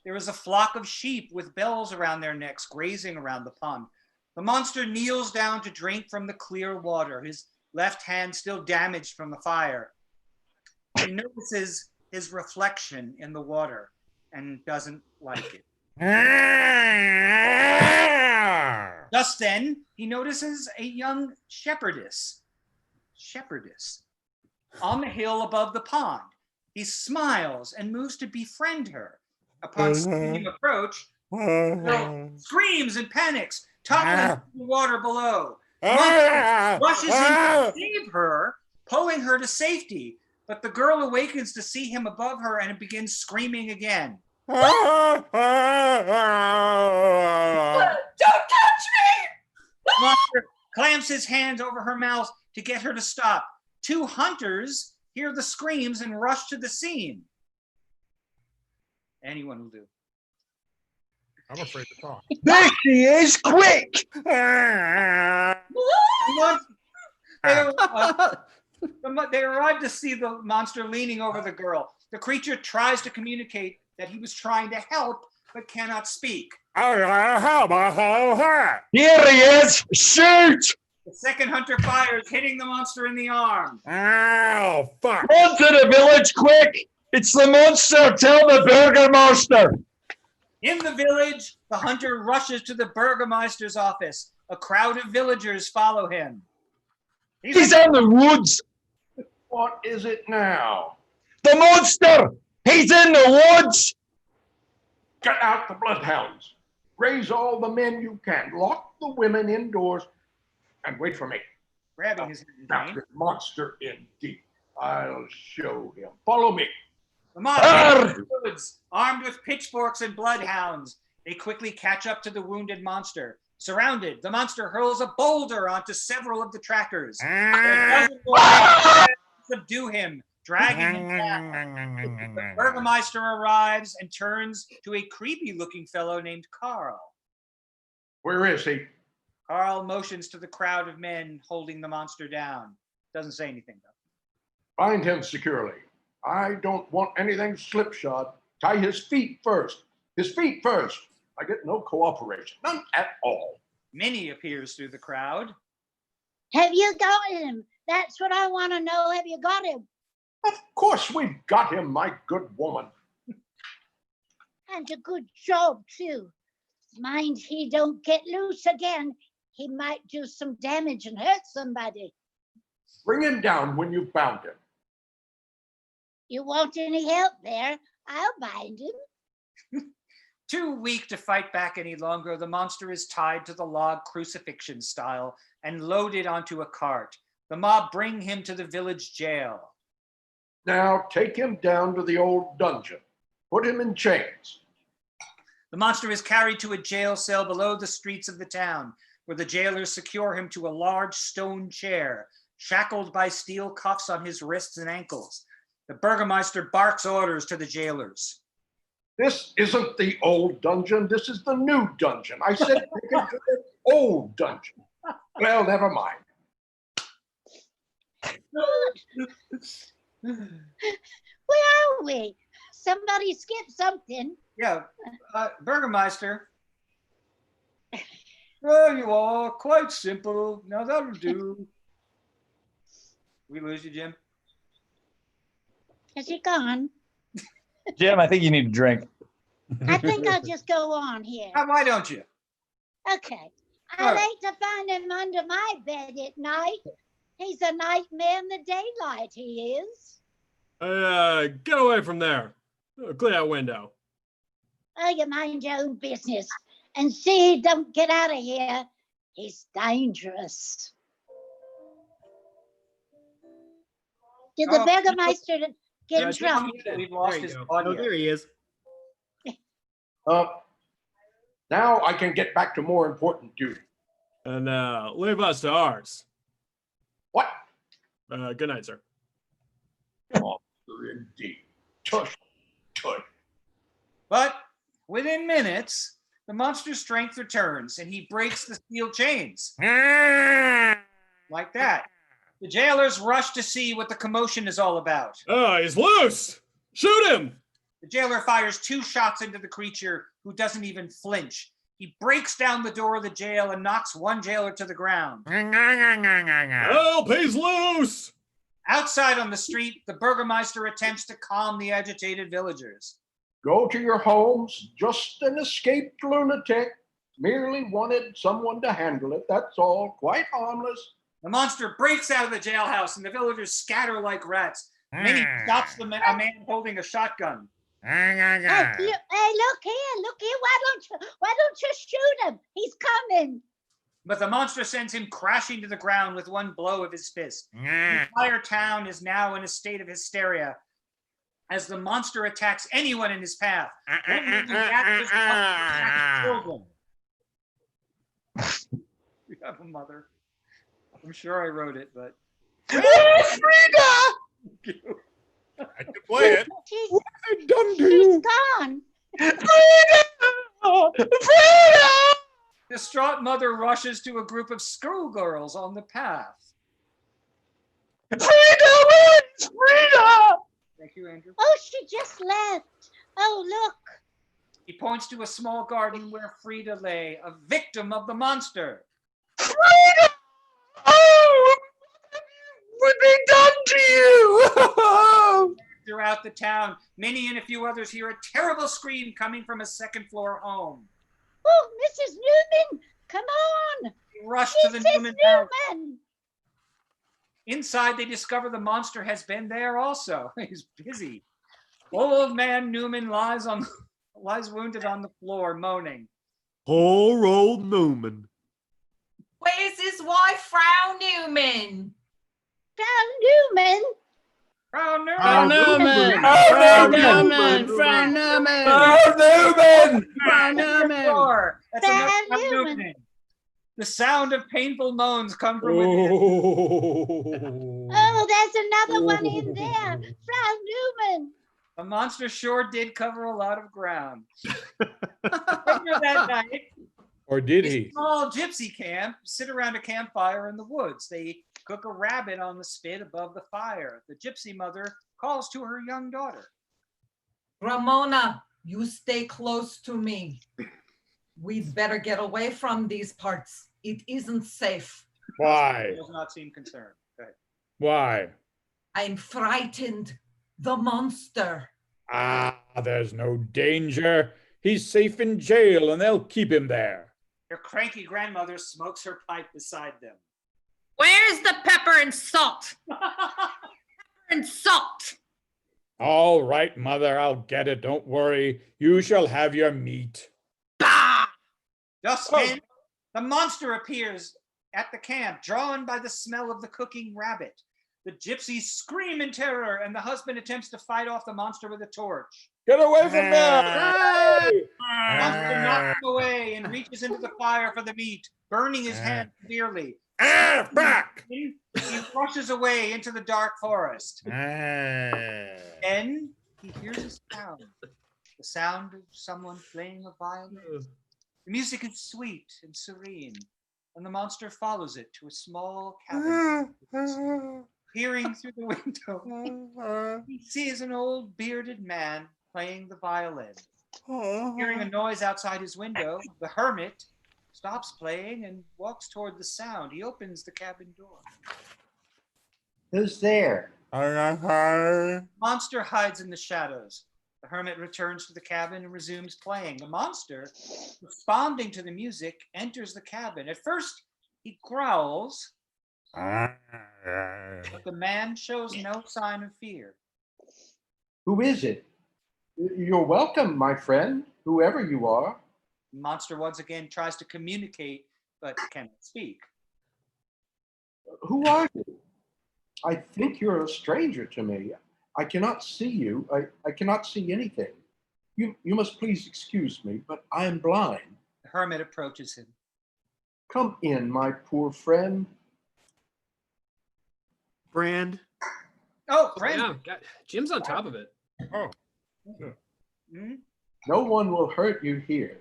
S3: There is a flock of sheep with bells around their necks grazing around the pond. The monster kneels down to drink from the clear water, his left hand still damaged from the fire. He notices his reflection in the water and doesn't like it. Just then, he notices a young shepherdess on the hill above the pond. He smiles and moves to befriend her. Upon seeing him approach, the girl screams and panics, toppling into the water below. Monster rushes in to save her, pulling her to safety. But the girl awakens to see him above her and begins screaming again.
S10: Don't touch me!
S3: Monster clamps his hands over her mouth to get her to stop. Two hunters hear the screams and rush to the scene. Anyone will do.
S7: I'm afraid to talk.
S4: There she is! Quick!
S3: They arrive to see the monster leaning over the girl. The creature tries to communicate that he was trying to help, but cannot speak.
S4: Here he is! Shoot!
S3: The second hunter fires, hitting the monster in the arm.
S4: Ow, fuck! Run to the village, quick! It's the monster! Tell the Burgermaster!
S3: In the village, the hunter rushes to the Burgermeister's office. A crowd of villagers follow him.
S4: He's in the woods!
S11: What is it now?
S4: The monster! He's in the woods!
S11: Get out the bloodhounds. Raise all the men you can. Lock the women indoors and wait for me.
S3: Grabbing his
S11: Now,
S3: hand.
S11: this monster indeed. I'll show him. Follow me.
S3: The monster in the woods, armed with pitchforks and bloodhounds. They quickly catch up to the wounded monster. Surrounded, the monster hurls a boulder onto several of the trackers. A dozen more subdue him, dragging him down. The Burgermeister arrives and turns to a creepy-looking fellow named Carl.
S11: Where is he?
S3: Carl motions to the crowd of men holding the monster down. Doesn't say anything, though.
S11: Bind him securely. I don't want anything slipshod. Tie his feet first. His feet first. I get no cooperation. None at all.
S3: Minnie appears through the crowd.
S9: Have you got him? That's what I want to know. Have you got him?
S11: Of course we've got him, my good woman.
S9: And a good job, too. Mind he don't get loose again. He might do some damage and hurt somebody.
S11: Bring him down when you've bound him.
S9: You want any help there? I'll bind him.
S3: Too weak to fight back any longer, the monster is tied to the log crucifixion style and loaded onto a cart. The mob bring him to the village jail.
S11: Now take him down to the old dungeon. Put him in chains.
S3: The monster is carried to a jail cell below the streets of the town, where the jailers secure him to a large stone chair, shackled by steel cuffs on his wrists and ankles. The burgomaster barks orders to the jailers.
S11: This isn't the old dungeon. This is the new dungeon. I said take him to the old dungeon. Well, never mind.
S9: Where are we? Somebody skipped something.
S3: Yeah, burgomaster. There you are, quite simple. Now that'll do. We lose you, Jim?
S9: Has he gone?
S4: Jim, I think you need a drink.
S9: I think I'll just go on here.
S3: Why don't you?
S9: Okay. I like to find him under my bed at night. He's a nightmare in the daylight, he is.
S12: Get away from there. Clear that window.
S9: Oh, you mind your own business and see he don't get out of here. He's dangerous. Did the burgomaster get in trouble?
S3: We've lost his audio.
S1: Oh, there he is.
S11: Now I can get back to more important duty.
S12: And leave us to ours.
S11: What?
S12: Good night, sir.
S11: Indeed. Tush, tush.
S3: But within minutes, the monster's strength returns and he breaks the steel chains. Like that. The jailers rush to see what the commotion is all about.
S12: He's loose! Shoot him!
S3: The jailer fires 2 shots into the creature, who doesn't even flinch. He breaks down the door of the jail and knocks one jailer to the ground.
S12: Help, he's loose!
S3: Outside on the street, the burgomaster attempts to calm the agitated villagers.
S11: Go to your homes, just an escaped lunatic. Merely wanted someone to handle it, that's all, quite harmless.
S3: The monster breaks out of the jailhouse and the villagers scatter like rats. Then he stops a man holding a shotgun.
S9: Hey, look here. Why don't you shoot him? He's coming.
S3: But the monster sends him crashing to the ground with one blow of his fist. The entire town is now in a state of hysteria as the monster attacks anyone in his path. We have a mother. I'm sure I wrote it, but.
S7: Frida! I can play it.
S11: What have I done to you?
S9: She's gone.
S11: Frida! Frida!
S3: Distraught mother rushes to a group of schoolgirls on the path.
S11: Frida, where is Frida?
S3: Thank you, Andrew.
S9: Oh, she just left. Oh, look.
S3: He points to a small garden where Frida lay, a victim of the monster.
S11: Frida! Oh, what have they done to you?
S3: Throughout the town, Minnie and a few others hear a terrible scream coming from a second-floor home.
S9: Oh, Mrs. Newman, come on.
S3: They rush to the Newman house. Inside, they discover the monster has been there also. He's busy. Old man Newman lies wounded on the floor, moaning.
S1: Poor old Newman.
S10: Where's his wife, Frau Newman?
S9: Frau Newman?
S3: Frau Newman!
S5: Frau Newman!
S11: Frau
S5: Newman! Frau Newman!
S11: Frau Newman!
S5: Frau Newman!
S3: That's enough, Frau Newman. The sound of painful moans come from within.
S9: Oh, there's another one in there. Frau Newman.
S3: The monster sure did cover a lot of ground. Later that night,
S6: Or did
S3: a
S6: he?
S3: small gypsy camp sit around a campfire in the woods. They cook a rabbit on the spit above the fire. The gypsy mother calls to her young daughter.
S10: Ramona, you stay close to me. We'd better get away from these parts. It isn't safe.
S6: Why?
S3: Does not seem concerned. Go ahead.
S6: Why?
S10: I'm frightened. The monster.
S6: There's no danger. He's safe in jail and they'll keep him there.
S3: Your cranky grandmother smokes her pipe beside them.
S14: Where's the pepper and salt? Pepper and salt.
S6: All right, mother, I'll get it. Don't worry. You shall have your meat.
S3: Just then, the monster appears at the camp, drawn by the smell of the cooking rabbit. The gypsies scream in terror, and the husband attempts to fight off the monster with a torch.
S6: Get away from there!
S3: The monster knocks him away and reaches into the fire for the meat, burning his hand severely.
S6: Back!
S3: He rushes away into the dark forest. Then he hears a sound. The sound of someone playing a violin. The music is sweet and serene, and the monster follows it to a small cabin. Peering through the window, he sees an old bearded man playing the violin. Hearing a noise outside his window, the hermit stops playing and walks toward the sound. He opens the cabin door.
S11: Who's there?
S3: The monster hides in the shadows. The hermit returns to the cabin and resumes playing. The monster, responding to the music, enters the cabin. At first, he growls, but the man shows no sign of fear.
S11: Who is it? You're welcome, my friend, whoever you are.
S3: The monster once again tries to communicate, but cannot speak.
S11: Who are you? I think you're a stranger to me. I cannot see you. I cannot see anything. You must please excuse me, but I am blind.
S3: The hermit approaches him.
S11: Come in, my poor friend.
S1: Brand.
S3: Oh, friend.
S12: Yeah, Jim's on top of it.
S6: Oh.
S3: Hmm?
S11: No one will hurt you here.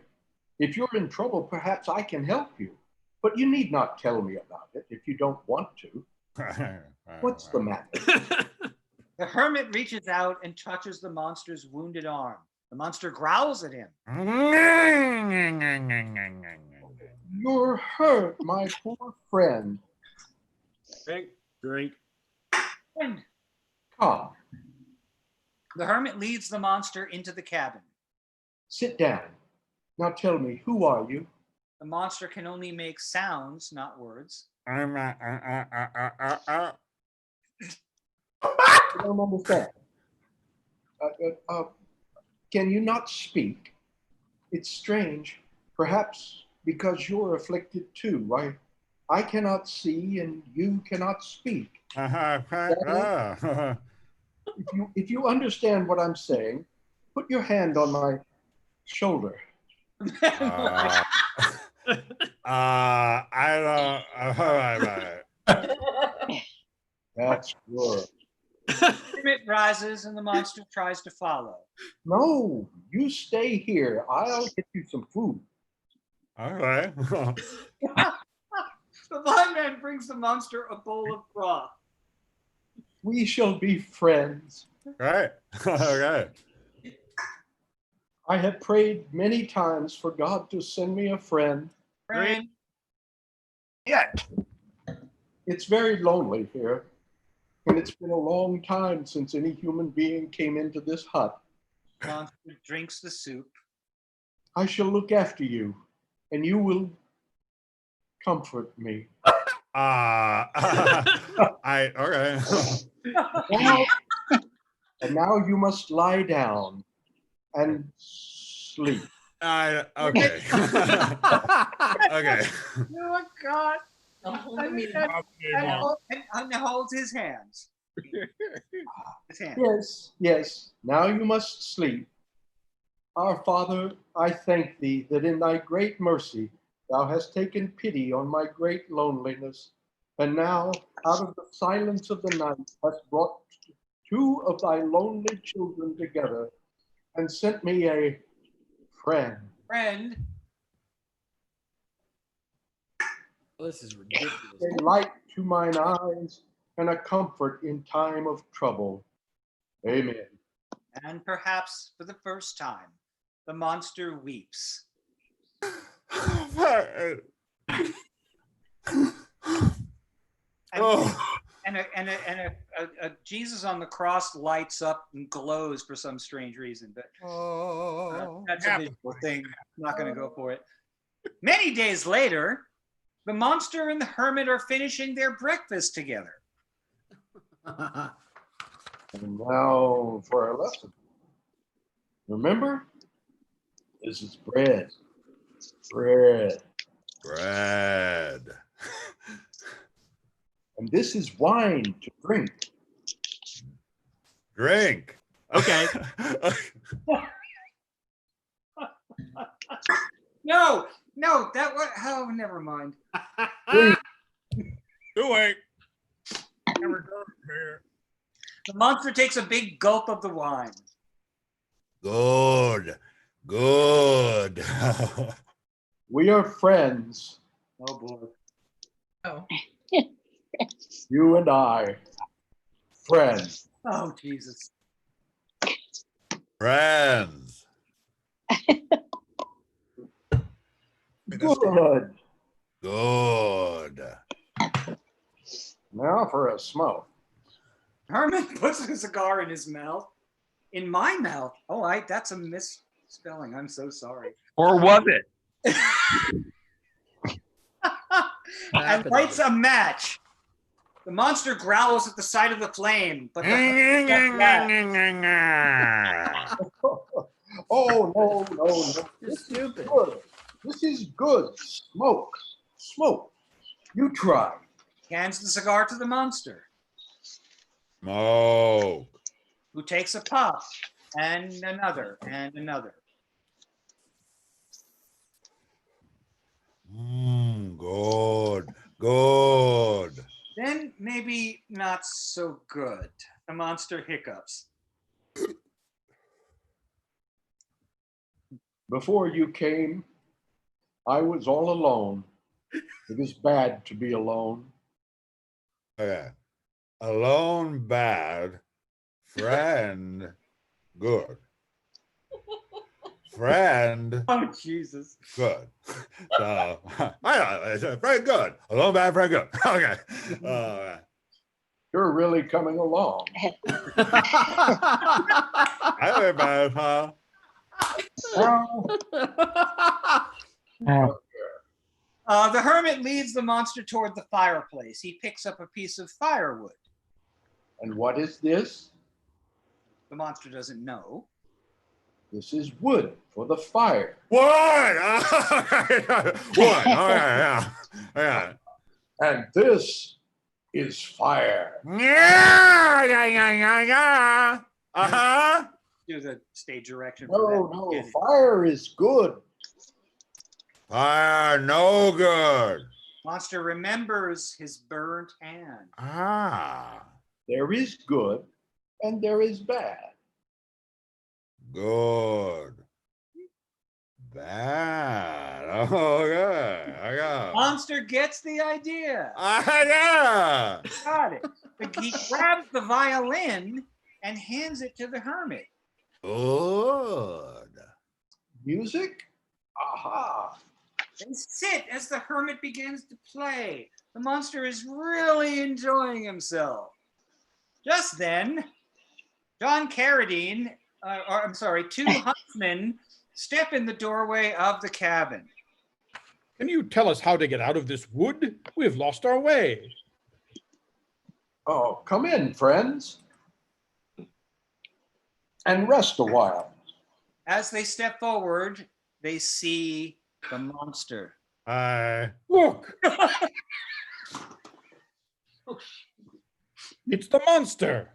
S11: If you're in trouble, perhaps I can help you. But you need not tell me about it if you don't want to. What's the matter?
S3: The hermit reaches out and touches the monster's wounded arm. The monster growls at him.
S11: You're hurt, my poor friend.
S1: Drink.
S3: Friend.
S11: Come.
S3: The hermit leads the monster into the cabin.
S11: Sit down. Now tell me, who are you?
S3: The monster can only make sounds, not words.
S11: I don't understand. Can you not speak? It's strange. Perhaps because you're afflicted too. I cannot see and you cannot speak. If you understand what I'm saying, put your hand on my shoulder.
S6: I don't.
S11: That's good.
S3: The hermit rises and the monster tries to follow.
S11: No, you stay here. I'll get you some food.
S6: All right.
S3: The blind man brings the monster a bowl of broth.
S11: We shall be friends.
S6: Right. Okay.
S11: I have prayed many times for God to send me a friend.
S3: Friend.
S11: Yet. It's very lonely here. And it's been a long time since any human being came into this hut.
S3: The monster drinks the soup.
S11: I shall look after you, and you will comfort me.
S6: Okay.
S11: And now you must lie down and sleep.
S6: Okay. Okay.
S3: Oh, God. And holds his hands. His hands.
S11: Yes. Now you must sleep. Our Father, I thank thee that in thy great mercy thou hast taken pity on my great loneliness, and now out of the silence of the night hast brought two of thy lonely children together and sent me a friend.
S3: Friend.
S12: This is ridiculous.
S11: A light to mine eyes and a comfort in time of trouble. Amen.
S3: And perhaps for the first time, the monster weeps. And a Jesus on the cross lights up and glows for some strange reason, but that's a visual thing. I'm not going to go for it. Many days later, the monster and the hermit are finishing their breakfast together.
S11: And now for our lesson. Remember, this is bread. Bread.
S6: Bread.
S11: And this is wine to drink.
S6: Drink.
S1: Okay.
S3: No, that was, oh, never mind.
S6: Too late. Never go here.
S3: The monster takes a big gulp of the wine.
S6: Good. Good.
S11: We are friends.
S3: Oh, boy.
S10: Oh.
S11: You and I. Friends.
S3: Oh, Jesus.
S6: Friends.
S11: Good.
S6: Good.
S11: Now for a smoke.
S3: Herman puts a cigar in his mouth. In my mouth? Oh, that's a misspelling. I'm so sorry.
S4: Or was it?
S3: And lights a match. The monster growls at the sight of the flame, but the
S11: Oh, no.
S5: You're stupid.
S11: Good. This is good. Smoke. You try.
S3: hands the cigar to the monster,
S6: Smoke.
S3: who takes a puff and another and another.
S6: Good.
S3: Then maybe not so good. The monster hiccups.
S11: Before you came, I was all alone. It is bad to be alone.
S6: Okay. Alone, bad. Friend, good. Friend,
S3: Oh, Jesus.
S6: good. So, very good. Alone, bad, friend, good. Okay.
S11: You're really coming along.
S6: I ain't bad, huh?
S3: The hermit leads the monster toward the fireplace. He picks up a piece of firewood.
S11: And what is this?
S3: The monster doesn't know.
S11: This is wood for the fire.
S6: Wood! Wood. Okay, yeah.
S11: And this is fire.
S6: Yeah. Uh-huh.
S3: Do the stage direction.
S11: No, fire is good.
S6: Fire, no good.
S3: Monster remembers his burnt hand.
S6: Ah.
S11: There is good and there is bad.
S6: Good. Bad. Oh, good. I got it.
S3: Monster gets the idea.
S6: Yeah.
S3: Got it. He grabs the violin and hands it to the hermit.
S6: Good.
S11: Music? Aha.
S3: They sit as the hermit begins to play. The monster is really enjoying himself. Just then, John Carradine, two huntsmen step in the doorway of the cabin.
S6: Can you tell us how to get out of this wood? We've lost our way.
S11: Oh, come in, friends. And rest a while.
S3: As they step forward, they see the monster.
S6: Look. It's the monster.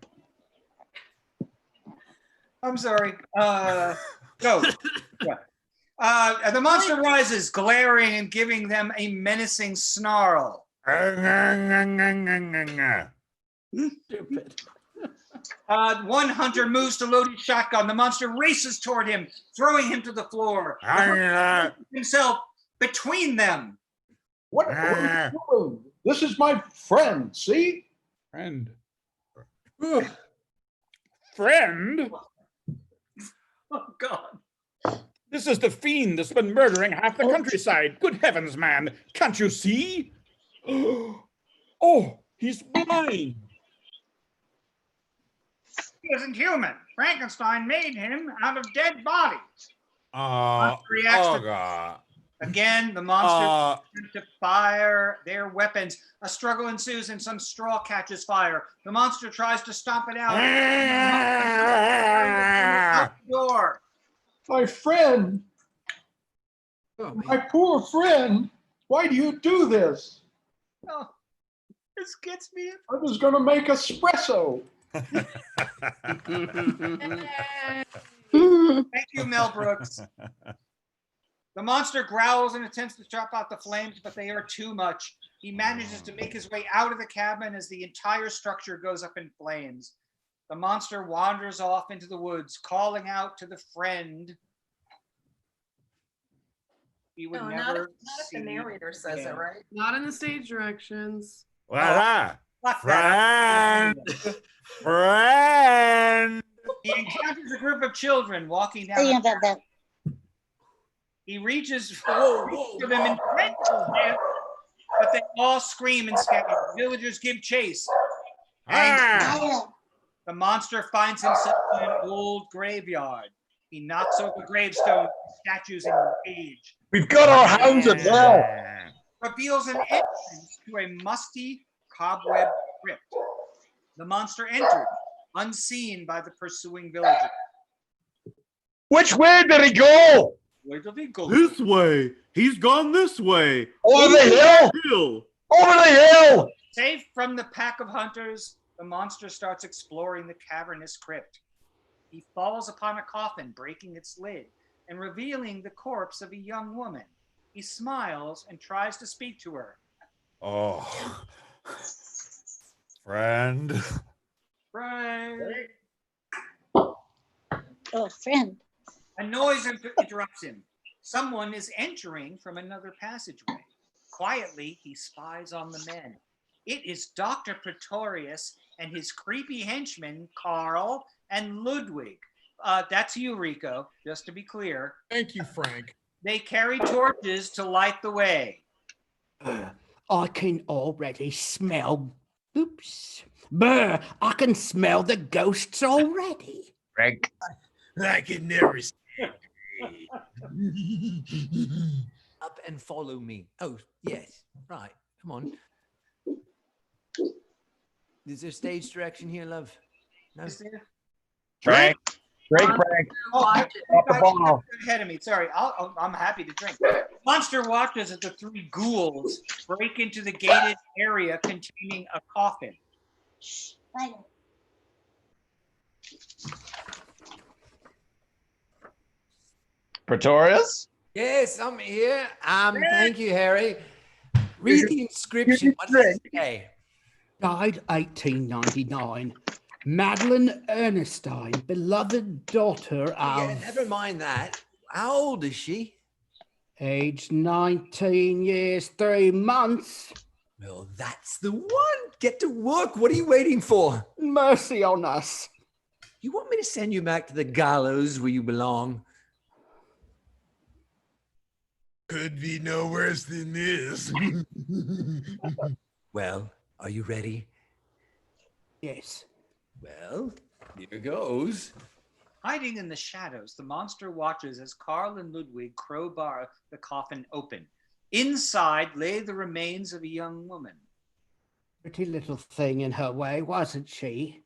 S3: I'm sorry. Go. Yeah. The monster rises, glaring and giving them a menacing snarl.
S5: Stupid.
S3: One hunter moves to load his shotgun. The monster races toward him, throwing him to the floor. The hunter puts himself between them.
S11: What are you doing? This is my friend, see?
S6: Friend. Friend?
S3: Oh, God.
S6: This is the fiend that's been murdering half the countryside. Good heavens, man. Can't you see? Oh, he's blind.
S3: He isn't human. Frankenstein made him out of dead bodies.
S6: Oh,
S3: reacts to-
S6: God.
S3: Again, the monsters attempt to fire their weapons. A struggle ensues and some straw catches fire. The monster tries to stomp it out. Out the door.
S11: My friend. My poor friend. Why do you do this?
S3: Oh, this gets me.
S11: I was going to make espresso.
S3: Thank you, Mel Brooks. The monster growls and attempts to chop out the flames, but they are too much. He manages to make his way out of the cabin as the entire structure goes up in flames. The monster wanders off into the woods, calling out to the friend he would never
S10: not if the narrator says it, right?
S13: Not in the stage directions.
S6: Voila.
S3: Fuck that.
S6: Friend.
S3: He encounters a group of children walking down. He reaches for them in friendship, but they all scream and scatter. Villagers give chase. The monster finds himself in an old graveyard. He knocks over gravestones, statues in rage.
S4: We've got our hounds as well.
S3: Reveals an entrance to a musty cobweb crypt. The monster enters, unseen by the pursuing villagers.
S4: Which way did he go?
S3: Where did he go?
S1: This way. He's gone this way.
S4: Over the hill. Over the hill.
S3: Safe from the pack of hunters, the monster starts exploring the cavernous crypt. He falls upon a coffin, breaking its lid and revealing the corpse of a young woman. He smiles and tries to speak to her.
S6: Oh, friend.
S3: Friend.
S9: Oh, friend.
S3: A noise interrupts him. Someone is entering from another passageway. Quietly, he spies on the men. It is Dr. Pretorius and his creepy henchmen, Carl and Ludwig. That's you, Rico, just to be clear.
S7: Thank you, Frank.
S3: They carry torches to light the way.
S5: I can already smell. Oops. Brr, I can smell the ghosts already.
S4: Frank.
S7: I can never see.
S2: Up and follow me. Oh, yes. Right. Come on. Is there stage direction here, love? No.
S3: Is there?
S4: Frank. Frank.
S3: Oh,
S4: the ball.
S3: ahead of me. Sorry, I'm happy to drink. Monster watches as the three ghouls break into the gated area containing a coffin.
S4: Pretorius?
S2: Yes, I'm here. Thank you, Harry. Read the inscription. What does it say?
S5: Died 1899. Madeline Ernestine, beloved daughter of...
S2: Yeah, never mind that. How old is she?
S5: Age 19 years, 3 months.
S2: Well, that's the one. Get to work. What are you waiting for?
S5: Mercy on us.
S2: You want me to send you back to the gallows where you belong?
S7: Could be no worse than this.
S2: Well, are you ready?
S5: Yes.
S2: Well, here goes.
S3: Hiding in the shadows, the monster watches as Carl and Ludwig crowbar the coffin open. Inside lay the remains of a young woman.
S5: Pretty little thing in her way, wasn't she?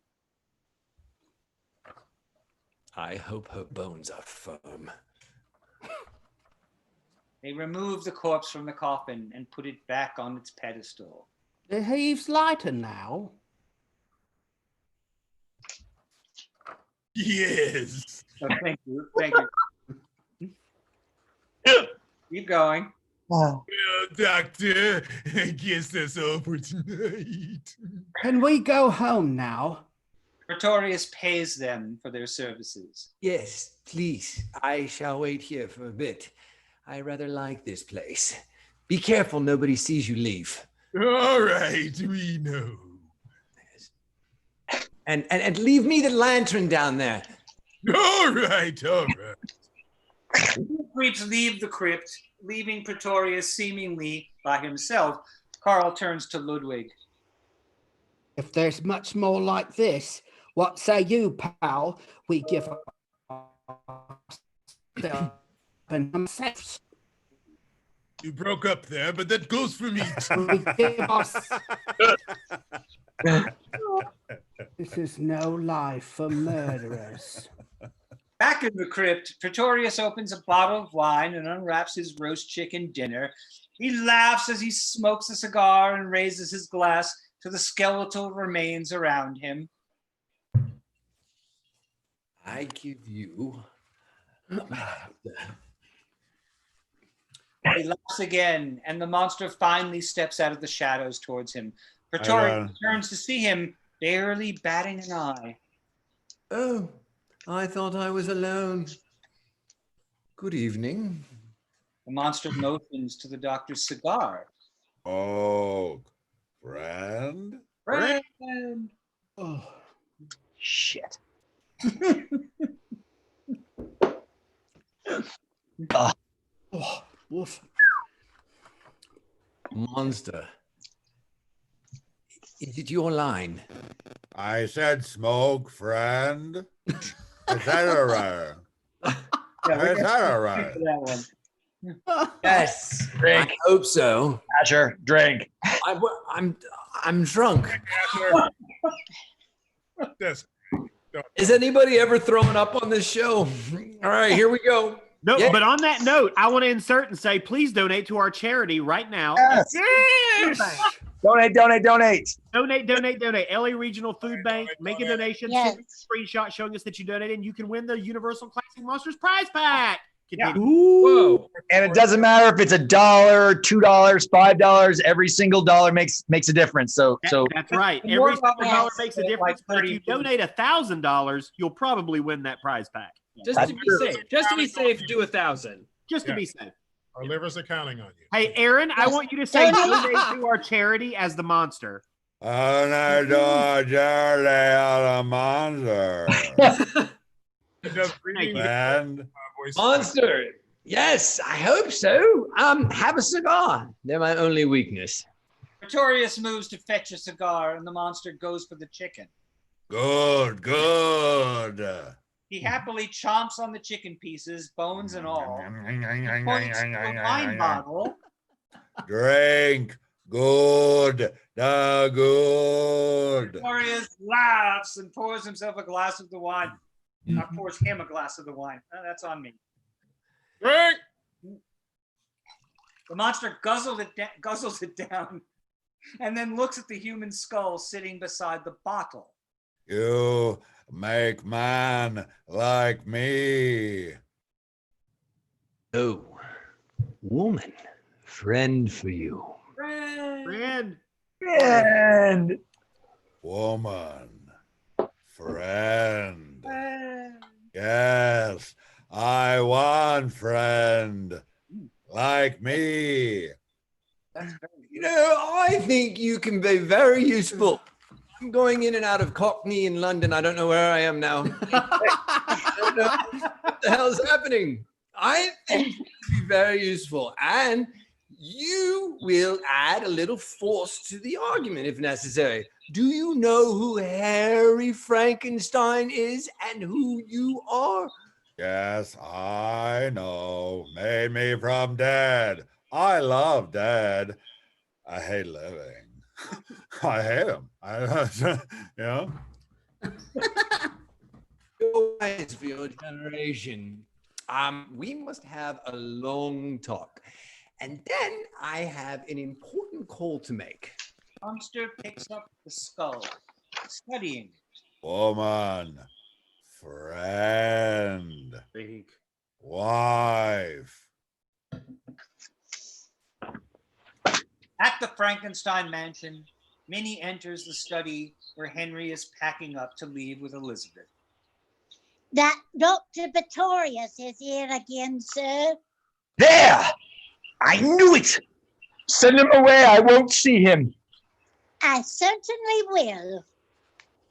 S2: I hope her bones are firm.
S3: They remove the corpse from the coffin and put it back on its pedestal.
S5: The heaves lighter now.
S7: Yes.
S3: Oh, thank you. Thank you. Keep going.
S4: Wow.
S7: Well, Doctor, I guess that's all for tonight.
S5: Can we go home now?
S3: Pretorius pays them for their services.
S2: Yes, please. I shall wait here for a bit. I rather like this place. Be careful nobody sees you leave.
S7: All right, we know.
S2: And leave me the lantern down there.
S7: All right, all right.
S3: Creeps leave the crypt, leaving Pretorius seemingly by himself. Carl turns to Ludwig.
S5: If there's much more like this, what say you, pal? We give ourselves.
S7: You broke up there, but that goes for me too.
S5: Forgive us. This is no life for murderers.
S3: Back in the crypt, Pretorius opens a bottle of wine and unwraps his roast chicken dinner. He laughs as he smokes a cigar and raises his glass to the skeletal remains around him.
S2: I give you.
S3: He laughs again, and the monster finally steps out of the shadows towards him. Pretorius turns to see him, barely batting an eye.
S2: Oh, I thought I was alone. Good evening.
S3: The monster motions to the doctor's cigar.
S6: Oh, friend?
S3: Friend!
S4: Oh, shit.
S5: Oh, woof.
S2: Monster. Is it your line?
S6: I said smoke, friend. Is that all right? Is that all right?
S2: Yes.
S4: Drink.
S2: I hope so.
S4: Asher, drink.
S2: I'm drunk.
S7: Yes.
S2: Is anybody ever throwing up on this show? All right, here we go.
S1: No,
S2: Yeah.
S1: but on that note, I want to insert and say, please donate to our charity right now.
S4: Yes. Donate.
S1: Donate. LA Regional Food Bank. Make a donation.
S9: Yes.
S1: Send a screenshot showing us that you donated, and you can win the Universal Classic Monsters prize pack.
S3: Yeah.
S12: Whoa.
S4: And it doesn't matter if it's $1, $2, $5. Every single dollar makes a difference. So
S1: That's right.
S3: The
S1: Every
S3: more
S1: single
S3: dollars
S1: dollar makes a
S3: like
S1: difference. But if you
S3: 30.
S1: donate $1,000, you'll probably win that prize pack.
S12: Just to be safe. Just to be safe, do 1,000.
S1: Just to
S7: Yeah.
S1: be safe.
S7: Our livers are counting on you.
S1: Hey, Aaron, I want you to say donate to our charity as the monster.
S6: And monster.
S7: It does breathing
S6: And
S7: voice.
S2: Monster. Yes, I hope so. Have a cigar. They're my only weakness.
S3: Pretorius moves to fetch a cigar, and the monster goes for the chicken.
S6: good.
S3: He happily chomps on the chicken pieces, bones and all. Points to a wine bottle.
S6: Drink. Good. The good.
S3: Pretorius laughs and pours himself a glass of the wine. Not pours him a glass of the wine. That's on me.
S7: Drink.
S3: The monster guzzles it down, and then looks at the human skull sitting beside the bottle.
S6: You make man like me.
S2: Oh, woman, friend for you.
S1: Friend.
S4: and
S6: Woman. Friend. Yes, I want friend like me.
S2: You know, I think you can be very useful. I'm going in and out of Cockney in London. I don't know where I am now. I don't know what the hell's happening. I think you can be very useful. And you will add a little force to the argument if necessary. Do you know who Harry Frankenstein is and who you are?
S6: Yes, I know. Made me from dead. I love dead. I hate living. I hate him. You know?
S2: You're wise for your generation. We must have a long talk. And then I have an important call to make.
S3: Monster picks up the skull, studying it.
S6: Woman. Friend.
S1: Think.
S6: Wife.
S3: At the Frankenstein mansion, Minnie enters the study where Henry is packing up to leave with Elizabeth.
S9: That Dr. Pretorius is here again, sir.
S4: there! I knew it! Send him away. I won't see him.
S9: I certainly will.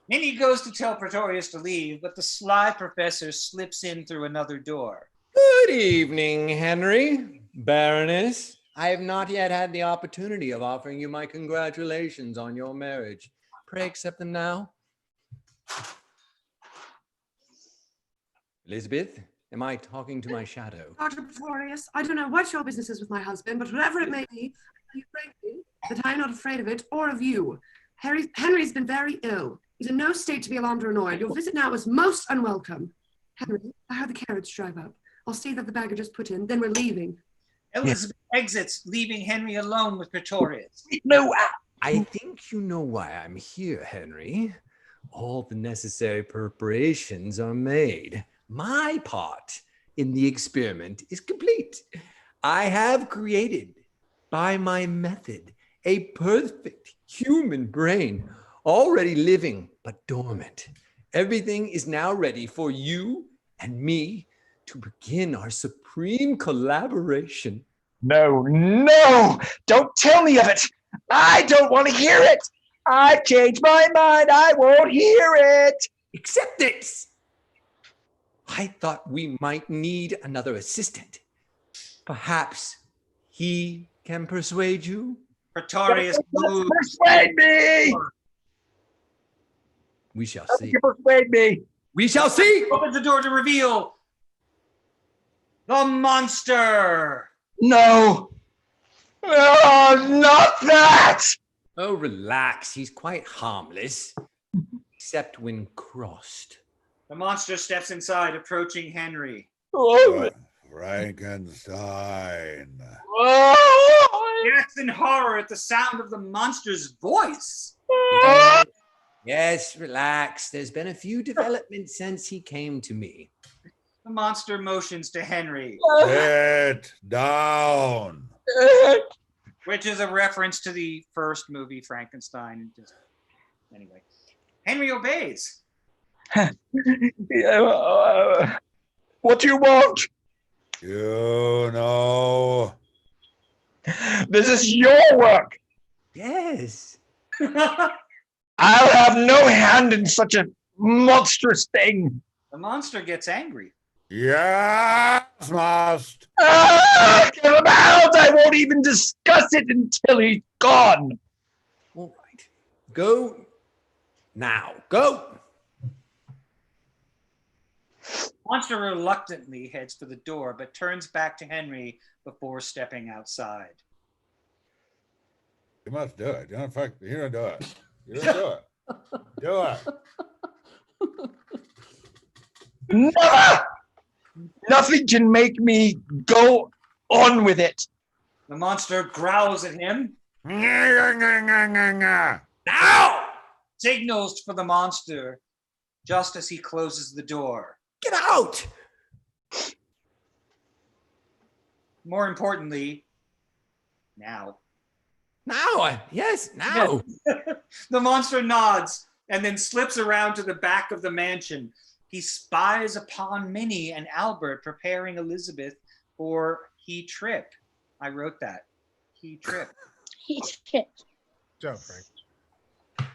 S3: Minnie goes to tell Pretorius to leave, but the sly professor slips in through another door.
S2: Good evening, Henry. Baroness, I have not yet had the opportunity of offering you my congratulations on your marriage. Pray accept them now. Elizabeth, Am I talking to my shadow?
S13: Dr. Pretorius, I don't know what your business is with my husband, but whatever it may be, I tell you frankly that I am not afraid of it or of you. Henry's been very ill. He's in no state to be alarmed or annoyed. Your visit now is most unwelcome. Henry, I heard the carriage drive up. I'll see that the baggage is put in, then we're leaving.
S3: Elizabeth exits, leaving Henry alone with Pretorius.
S4: No,
S2: I think you know why I'm here, Henry. All the necessary preparations are made. My part in the experiment is complete. I have created, by my method, a perfect human brain, already living but dormant. Everything is now ready for you and me to begin our supreme collaboration.
S4: no, don't tell me of it. I don't want to hear it. I've changed my mind. I won't hear it.
S2: Accept this. I thought we might need another assistant. Perhaps he can persuade you?
S3: Pretorius moves.
S4: Persuade me!
S2: We shall see.
S4: Persuade me!
S2: We shall see!
S3: Opens the door to reveal the monster.
S4: No! Oh, not that!
S2: Oh, relax. He's quite harmless, except when crossed.
S3: The monster steps inside, approaching Henry.
S4: Oh,
S6: Frankenstein.
S4: oh,
S3: He acts in horror at the sound of the monster's voice.
S2: Yes, relax. There's been a few developments since he came to me.
S3: The monster motions to Henry,
S6: Sit down.
S3: which is a reference to the first movie, Frankenstein. Anyway, Henry obeys.
S4: what do you want?
S6: You know.
S4: This is your work.
S2: Yes.
S4: I'll have no hand in such a monstrous thing.
S3: The monster gets angry.
S6: Yes, must.
S4: Get him out! I won't even discuss it until he's gone.
S2: All right. Go now. Go.
S3: Monster reluctantly heads for the door, but turns back to Henry before stepping outside.
S6: You must do it. You don't do it. You don't do it. Do it.
S4: Never! Nothing can make me go on with it.
S3: The monster growls at him.
S6: Now!
S3: Signals for the monster just as he closes the door.
S2: Get out!
S3: More importantly, now.
S2: Now! Yes, now!
S3: The monster nods and then slips around to the back of the mansion. He spies upon Minnie and Albert preparing Elizabeth for he trip. I wrote that. He trip.
S9: He tripped.
S7: Joe, Frank.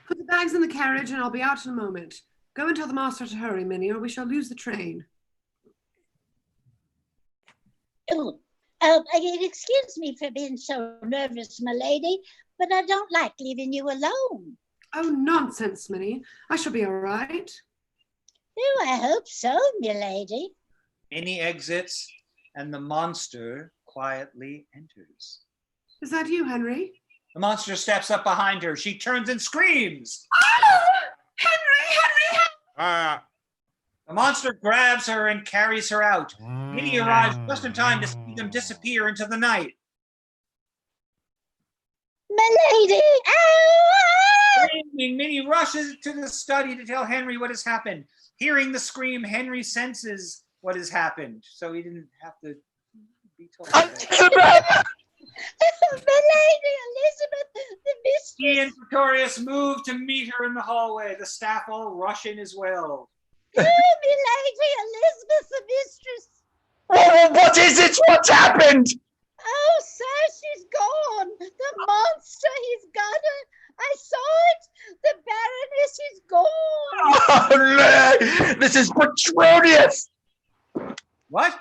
S13: Put the bags in the carriage and I'll be out in a moment. Go and tell the master to hurry, Minnie, or we shall lose the train.
S9: Oh, excuse me for being so nervous, my lady, but I don't like leaving you alone.
S13: Oh, nonsense, Minnie. I shall be all right.
S9: Oh, I hope so, milady.
S3: Minnie exits and the monster quietly enters.
S13: Is that you, Henry?
S3: The monster steps up behind her. She turns and screams.
S6: Ah.
S3: The monster grabs her and carries her out. Minnie arrives just in time to see them disappear into the night.
S9: Milady! Ah!
S3: Screaming, Minnie rushes to the study to tell Henry what has happened. Hearing the scream, Henry senses what has happened, so he didn't have to be told.
S9: Milady, Elizabeth, the mistress.
S3: He and Pretorius move to meet her in the hallway. The staff all rush in as well.
S9: Oh, milady, Elizabeth, the mistress.
S4: What is it? What's happened?
S9: Oh, sir, she's gone. The monster, he's got her. I saw it. The Baroness is gone.
S4: Oh, this is Pretorius.
S3: What?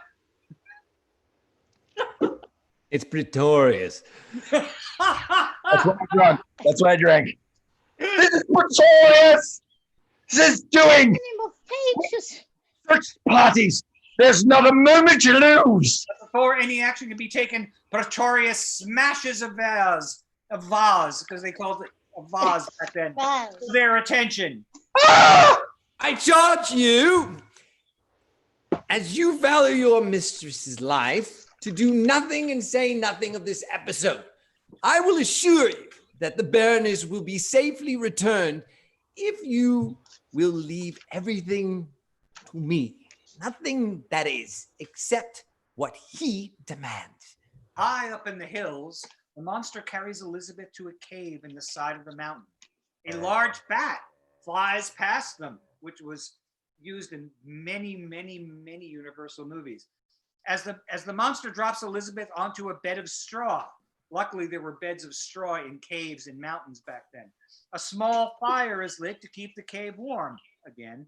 S2: It's Pretorius.
S4: That's what I drank. That's what I drank. This is Pretorius. This is doing
S9: Any more pages?
S4: search parties There's not a moment to lose.
S3: Before any action can be taken, Pretorius smashes a vase, because they called it a vase back then, for their attention.
S2: I charge you, as you value your mistress's life, to do nothing and say nothing of this episode. I will assure you that the Baroness will be safely returned if you will leave everything to me. Nothing, that is, except what he demands.
S3: High up in the hills, the monster carries Elizabeth to a cave in the side of the mountain. A large bat flies past them, which was used in many, many, many Universal movies. As the monster drops Elizabeth onto a bed of straw, luckily there were beds of straw in caves and mountains back then, a small fire is lit to keep the cave warm again.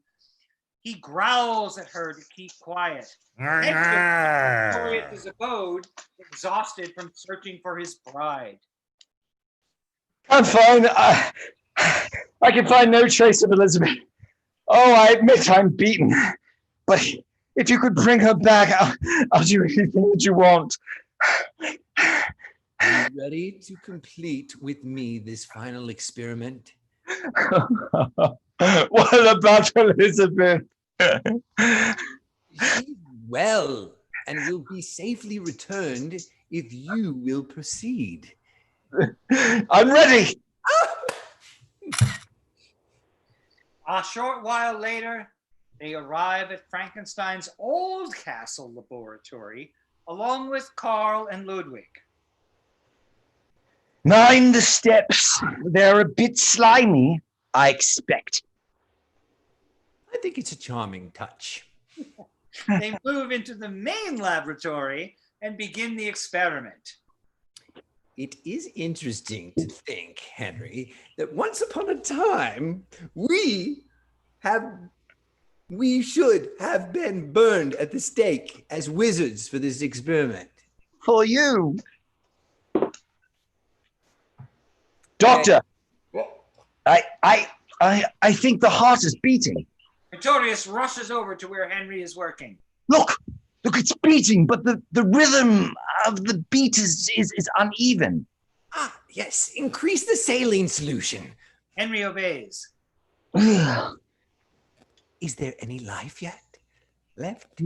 S3: He growls at her to keep quiet. Victorious' abode, exhausted from searching for his bride.
S4: I'm fine. I can find no trace of Elizabeth. Oh, I admit I'm beaten. But if you could bring her back, I'll do anything that you want.
S2: Are you ready to complete with me this final experiment?
S4: What about Elizabeth?
S2: She's well and will be safely returned if you will proceed.
S4: I'm ready.
S3: A short while later, they arrive at Frankenstein's old castle laboratory, along with Carl and Ludwig.
S4: Mind the steps. They're a bit slimy, I expect.
S2: I think it's a charming touch.
S3: They move into the main laboratory and begin the experiment.
S2: It is interesting to think, Henry, that once upon a time, we should have been burned at the stake as wizards for this experiment.
S4: For you. Doctor, I think the heart is beating.
S3: Pretorius rushes over to where Henry is working.
S4: Look, it's beating, but the rhythm of the beat is uneven.
S2: Ah, yes, increase the saline solution.
S3: Henry obeys.
S2: Is there any life yet left?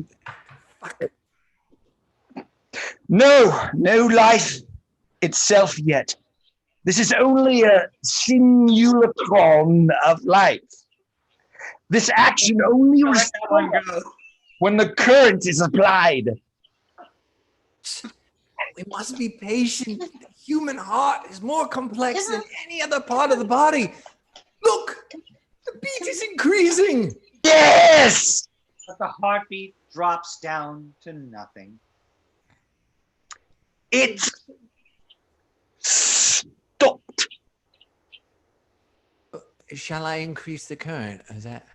S2: Fuck.
S4: No life itself yet. This is only a simulacrum of life. This action only responds when the current is applied.
S2: We must be patient. The human heart is more complex than any other part of the body. Look, the beat is increasing.
S4: Yes!
S3: But the heartbeat drops down to nothing.
S4: It stopped.
S2: Shall I increase the current? Is that?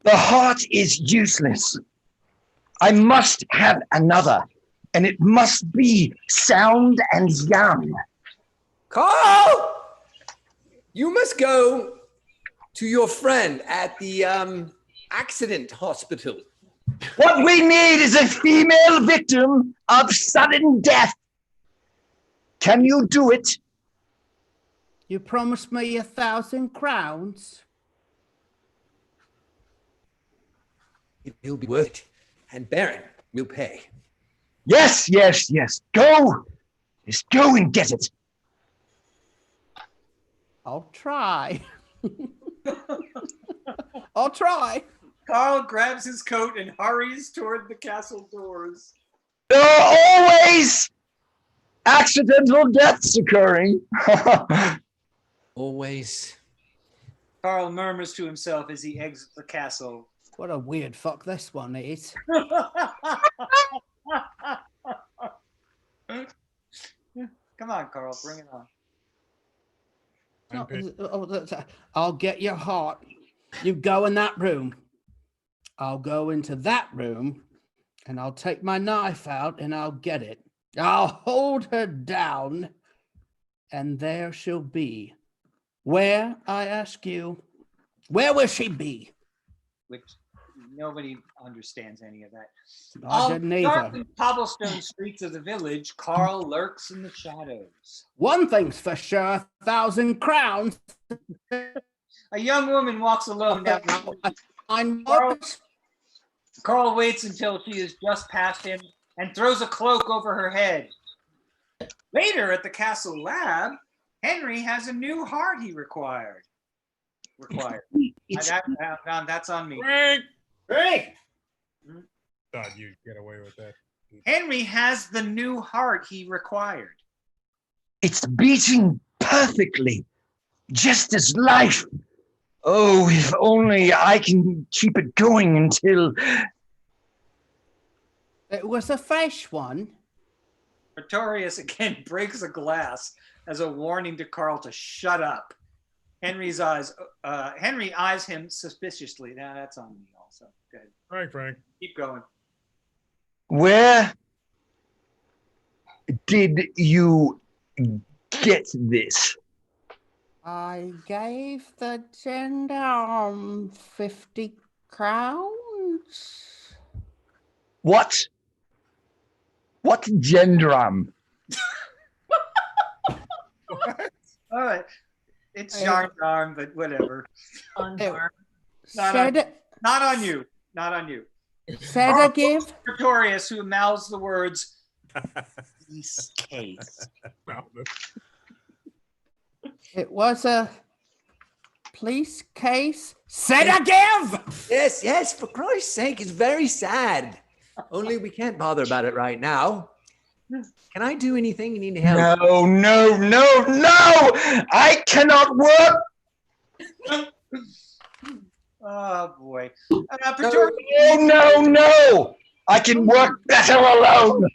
S4: The heart is useless. I must have another, and it must be sound and young.
S2: Carl! You must go to your friend at the accident hospital.
S4: What we need is a female victim of sudden death. Can you do it?
S5: You promised me 1,000 crowns.
S2: It will be worth it, and Baron will pay.
S4: Yes. Go. Just go and get it.
S5: I'll try. I'll try.
S3: Carl grabs his coat and hurries toward the castle doors.
S4: There are always accidental deaths occurring.
S2: Always.
S3: Carl murmurs to himself as he exits the castle.
S5: What a weird fuck this one is.
S3: Come on, Carl, bring it on.
S5: I'll get your heart. You go in that room. I'll go into that room, and I'll take my knife out, and I'll get it. I'll hold her down, and there she'll be. Where, I ask you, where will she be?
S3: Which Nobody understands any of that.
S5: I
S3: On
S5: didn't
S3: the
S5: either.
S3: dark and cobblestone streets of the village, Carl lurks in the shadows.
S5: One thing's for sure, 1,000 crowns.
S3: A young woman walks alone down the street. Carl waits until she is just past him and throws a cloak over her head. Later at the castle lab, Henry has a new heart he required. That's on me.
S7: Frank! Thought you'd get away with that.
S3: Henry has the new heart he required.
S4: It's beating perfectly, just as life. Oh, if only I can keep it going until...
S5: It was a fresh one.
S3: Pretorius again breaks a glass as a warning to Carl to shut up. Henry eyes him suspiciously. Now that's on me also. Go ahead.
S7: All right, Frank.
S3: Keep going.
S4: Where did you get this?
S5: I gave the gendarme 50 crowns.
S4: What? What gendarme?
S3: All right. It's gendarme, but whatever.
S8: Gendarme.
S3: Not on you. Not on you.
S5: Said give.
S3: Pretorius, who mouths the words, "Peace case."
S5: It was a police case. Said I give.
S2: Yes, for Christ's sake, it's very sad. Only we can't bother about it right now. Can I do anything? You need help?
S4: No! I cannot work.
S3: Oh boy.
S4: No! I can work better alone.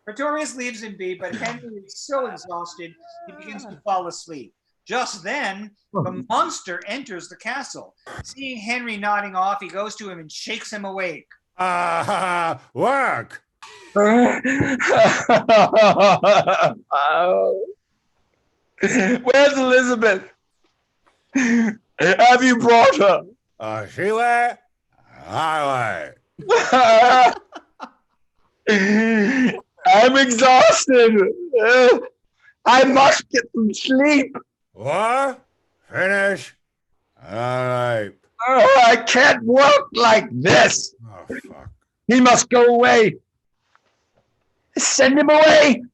S3: Pretorius leaves him be, but Henry is so exhausted he begins to fall asleep. Just then, the monster enters the castle. Seeing Henry nodding off, he goes to him and shakes him awake.
S6: Work.
S4: Where's Elizabeth? Have you brought her?
S6: She way, I
S4: way. I'm exhausted. I must get some sleep.
S6: What? Finish? All right.
S4: I can't work like this.
S6: Oh, fuck.
S4: He must go away. Send him away.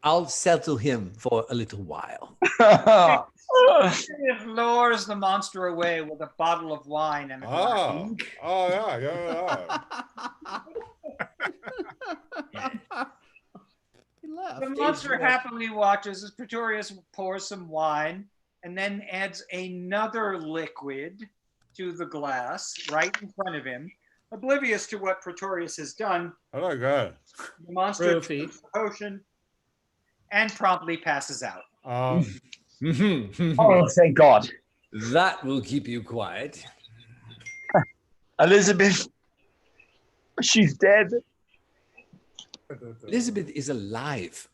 S2: I'll settle him for a little while.
S3: He lures the monster away with a bottle of wine and a
S6: Oh, yeah.
S3: The monster happily watches as Pretorius pours some wine and then adds another liquid to the glass right in front of him. Oblivious to what Pretorius has done,
S6: Oh my God.
S3: the monster drinks the potion and promptly passes out.
S4: Oh, thank God.
S2: That will keep you quiet.
S4: Elizabeth, she's dead.
S2: Elizabeth is alive,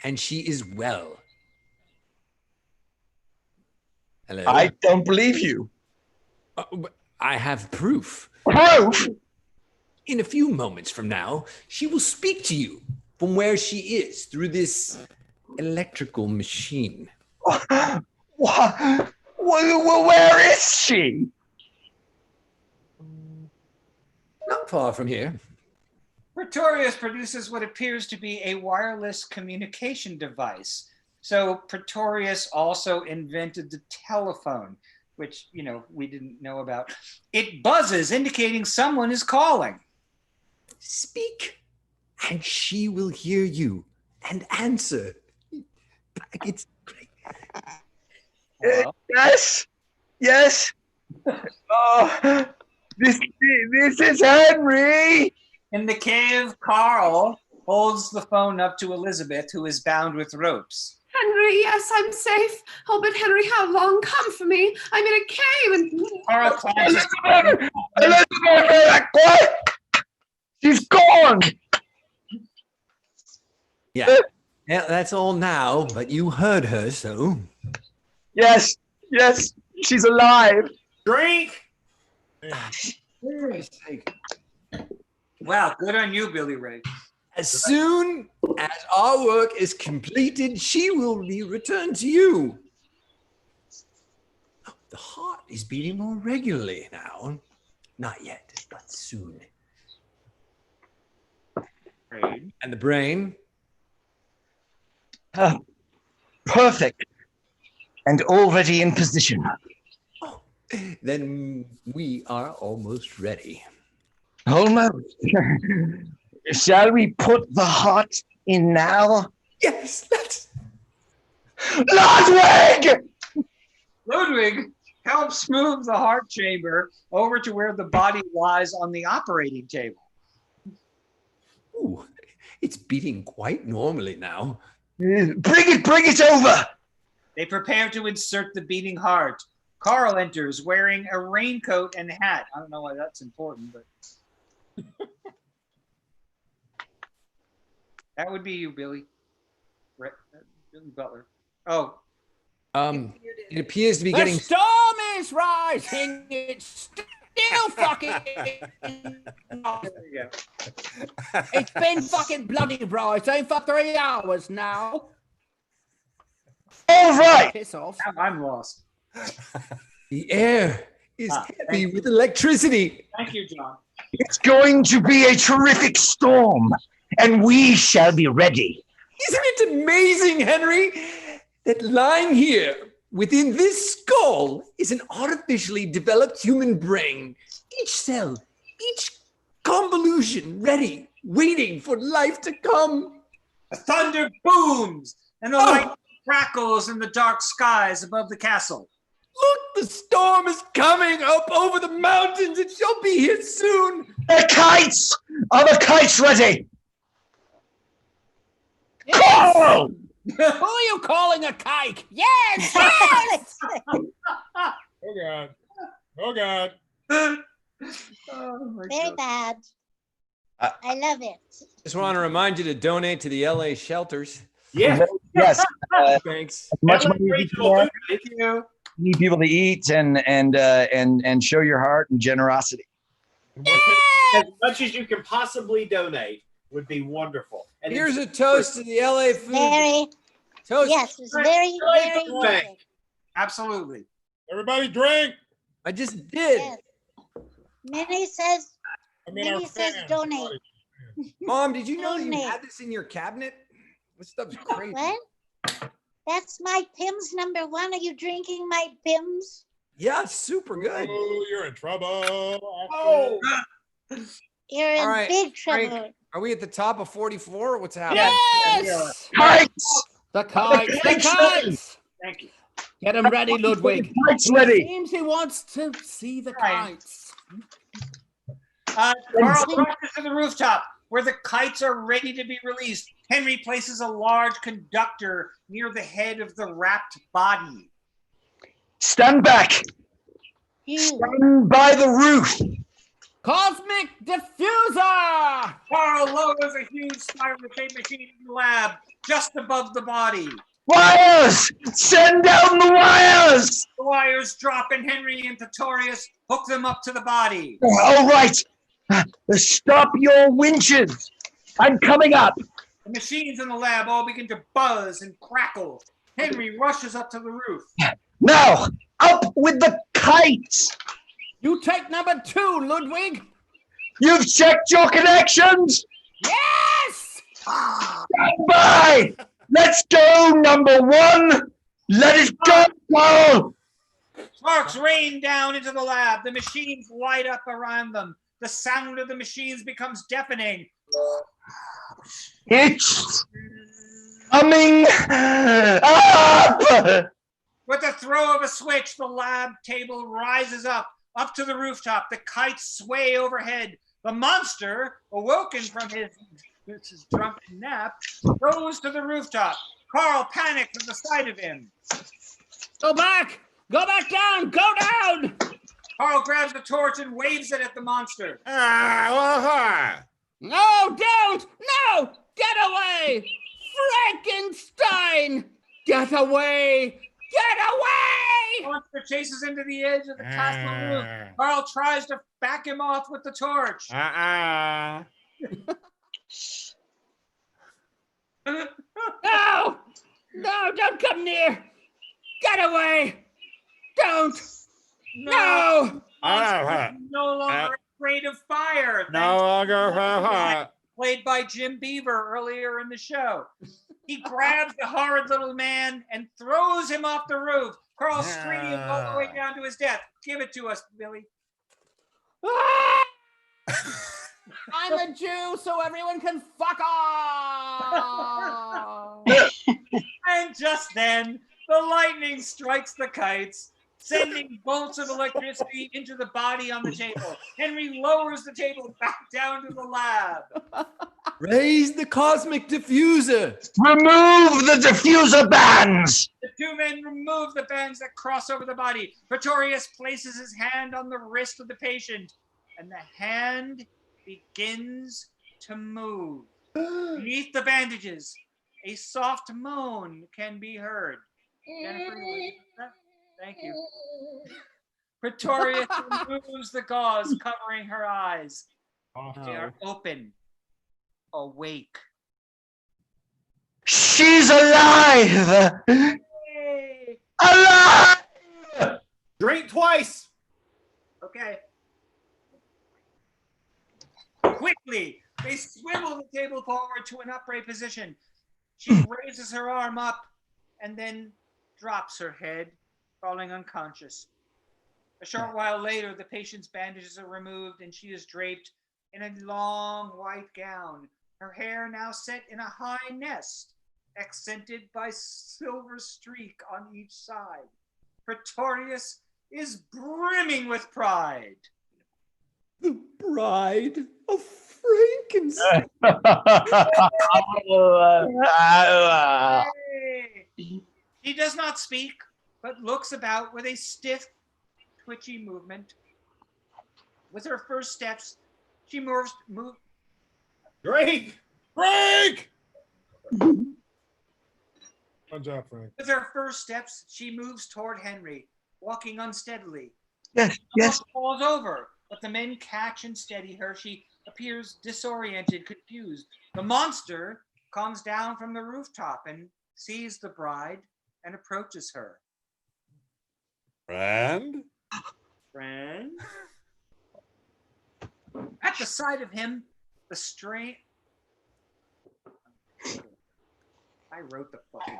S2: and she is well. Hello?
S4: I don't believe you.
S2: I have proof.
S4: Proof?
S2: In a few moments from now, she will speak to you from where she is through this electrical machine.
S4: Where is she?
S2: Not far from here.
S3: Pretorius produces what appears to be a wireless communication device. So Pretorius also invented the telephone, which, we didn't know about. It buzzes, indicating someone is calling.
S2: Speak, and she will hear you and answer. It's great.
S4: Yes. Oh, this is Henry.
S3: In the cave, Carl holds the phone up to Elizabeth, who is bound with ropes.
S13: Henry, yes, I'm safe. Oh, but Henry, how long? Come for me. I'm in a cave and...
S3: Carl clasps
S4: Elizabeth, quiet! She's gone!
S2: Yeah, that's all now, but you heard her, so...
S4: Yes, she's alive.
S3: Drink! Wow, good on you, Billy Ray.
S2: As soon as our work is completed, she will be returned to you. The heart is beating more regularly now. Not yet, but soon. And the brain?
S4: Perfect. And already in position.
S2: Oh, then we are almost ready.
S4: Almost. Shall we put the heart in now?
S2: Yes, let's.
S4: Ludwig!
S3: Ludwig helps move the heart chamber over to where the body lies on the operating table.
S2: Ooh, it's beating quite normally now.
S4: Bring it over!
S3: They prepare to insert the beating heart. Carl enters wearing a raincoat and hat. I don't know why that's important, but that would be you, Billy. Billy Butler. Oh.
S2: It appears to be
S5: The
S2: getting.
S5: storm is rising. It's still fucking. It's been fucking bloody rising for 3 hours now.
S4: All right.
S5: Piss off.
S3: I'm lost.
S2: The air is heavy with electricity.
S3: Thank you, John.
S4: It's going to be a terrific storm, and we shall be ready.
S2: Isn't it amazing, Henry, that lying here within this skull is an artificially developed human brain? Each cell, each convolution ready, waiting for life to come.
S3: The thunder booms and the light crackles in the dark skies above the castle.
S2: Look, the storm is coming up over the mountains. It shall be here soon.
S4: The kites! Are the kites ready?
S5: Yes.
S4: Carl!
S5: Who are you calling a kike? Yes! Yes!
S7: Oh, God. Oh, God.
S9: Very bad. I love it.
S2: Just want to remind you to donate to the LA shelters.
S1: Yeah.
S4: Yes.
S2: Thanks.
S4: As much money as you can.
S3: Thank you.
S4: You need people to eat and show your heart and generosity.
S1: As much as you can possibly donate would be wonderful. And
S2: Here's a toast to the LA food.
S9: Very.
S2: Toast.
S9: Yes, it's very, very good.
S3: Absolutely.
S7: Everybody drink.
S2: I just did.
S9: Yes. Minnie says,
S7: our
S9: says
S7: fans.
S9: donate.
S2: Mom, did you know that you
S9: Donate.
S2: had this in your cabinet? This stuff's crazy.
S9: What? That's my Pimm's #1. Are you drinking my Pimm's?
S2: Yeah, it's super good.
S7: Oh, you're in trouble.
S1: Oh.
S9: You're in
S2: All right,
S9: big trouble.
S2: Frank, are we at the top of 44 or what's happening?
S5: Yes!
S4: Kites!
S5: The kites! The kites!
S3: Thank you.
S5: Get him ready, Ludwig.
S4: Kites ready.
S5: Seems he wants to see the kites.
S3: Carl rushes to the rooftop where the kites are ready to be released. Henry places a large conductor near the head of the wrapped body.
S4: Stand back. Stand by the roof.
S5: Cosmic diffuser!
S3: Carl lowers a huge spiral-shaped machine in the lab just above the body.
S4: Wires! Send down the wires!
S3: The wires drop and Henry and Pretorius hook them up to the body.
S4: All right. Stop your winches. I'm coming up.
S3: The machines in the lab all begin to buzz and crackle. Henry rushes up to the roof.
S4: Now, up with the kites.
S5: You take #2, Ludwig.
S4: You've checked your connections.
S5: Yes!
S4: Stand by. Let's go, #1. Let it go, Carl.
S3: Sparks rain down into the lab. The machines light up around them. The sound of the machines becomes deafening.
S4: It's coming up.
S3: With the throw of a switch, the lab table rises up to the rooftop. The kites sway overhead. The monster, awoken from his drunken nap, goes to the rooftop. Carl panics at the sight of him.
S5: Go back! Go back down! Go down!
S3: Carl grabs the torch and waves it at the monster.
S5: No, don't! No! Get away! Frankenstein! Get away! Get away!
S3: Monster chases him to the edge of the castle roof. Carl tries to back him off with the torch.
S5: No! No, don't come near! Get away! Don't! No!
S3: Monster is no longer afraid of fire.
S6: No longer hot.
S3: Played by Jim Beaver earlier in the show. He grabs the horrid little man and throws him off the roof. Carl screams all the way down to his death. Give it to us, Billy.
S5: I'm a Jew, so everyone can fuck off!
S3: And just then, the lightning strikes the kites, sending bolts of electricity into the body on the table. Henry lowers the table back down to the lab.
S2: Raise the cosmic diffuser.
S4: Remove the diffuser bands.
S3: The two men remove the bands that cross over the body. Pretorius places his hand on the wrist of the patient, and the hand begins to move. Beneath the bandages, a soft moan can be heard. Jennifer, thank you. Pretorius removes the gauze covering her eyes. They are open, awake.
S4: She's alive!
S3: Yay!
S4: Alive!
S1: Drink twice.
S3: Okay. Quickly, they swivel the table forward to an upright position. She raises her arm up and then drops her head, falling unconscious. A short while later, the patient's bandages are removed and she is draped in a long white gown, her hair now set in a high nest, accented by silver streak on each side. Pretorius is brimming with pride.
S2: The bride of Frankenstein.
S3: She does not speak, but looks about with a stiff, twitchy movement. With her first steps, she moves.
S1: Drink!
S6: Frank!
S7: Good job, Frank.
S3: With her first steps, she moves toward Henry, walking unsteadily.
S4: Yes, yes.
S3: Falls over, but the men catch and steady her. She appears disoriented, confused. The monster comes down from the rooftop and sees the bride and approaches her.
S6: Friend?
S3: Friend? At the sight of him, the strange... I wrote the fucking...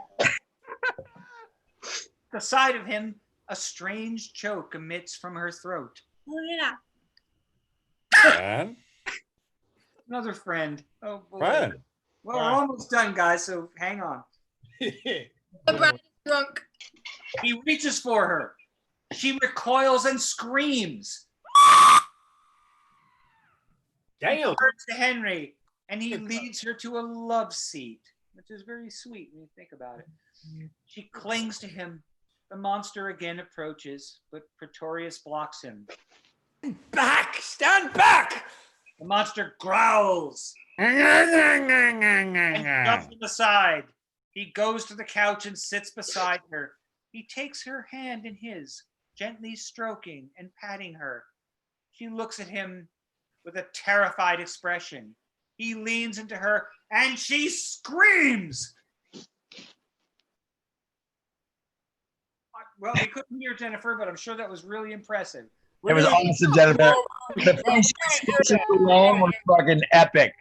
S3: The sight of him, a strange choke emits from her throat.
S8: Oh, yeah.
S6: Friend?
S3: Another friend. Oh, boy.
S6: Friend?
S3: Well, we're almost done, guys, so hang on.
S8: The bride is drunk.
S3: He reaches for her. She recoils and screams.
S1: Damn.
S3: He turns to Henry, and he leads her to a love seat, which is very sweet when you think about it. She clings to him. The monster again approaches, but Pretorius blocks him.
S2: Back! Stand back!
S3: The monster growls and jumps to the side. He goes to the couch and sits beside her. He takes her hand in his, gently stroking and patting her. She looks at him with a terrified expression. He leans into her and she screams. Well, we couldn't hear Jennifer, but I'm sure that was really impressive.
S4: It was awesome, Jennifer. The Liane was fucking epic.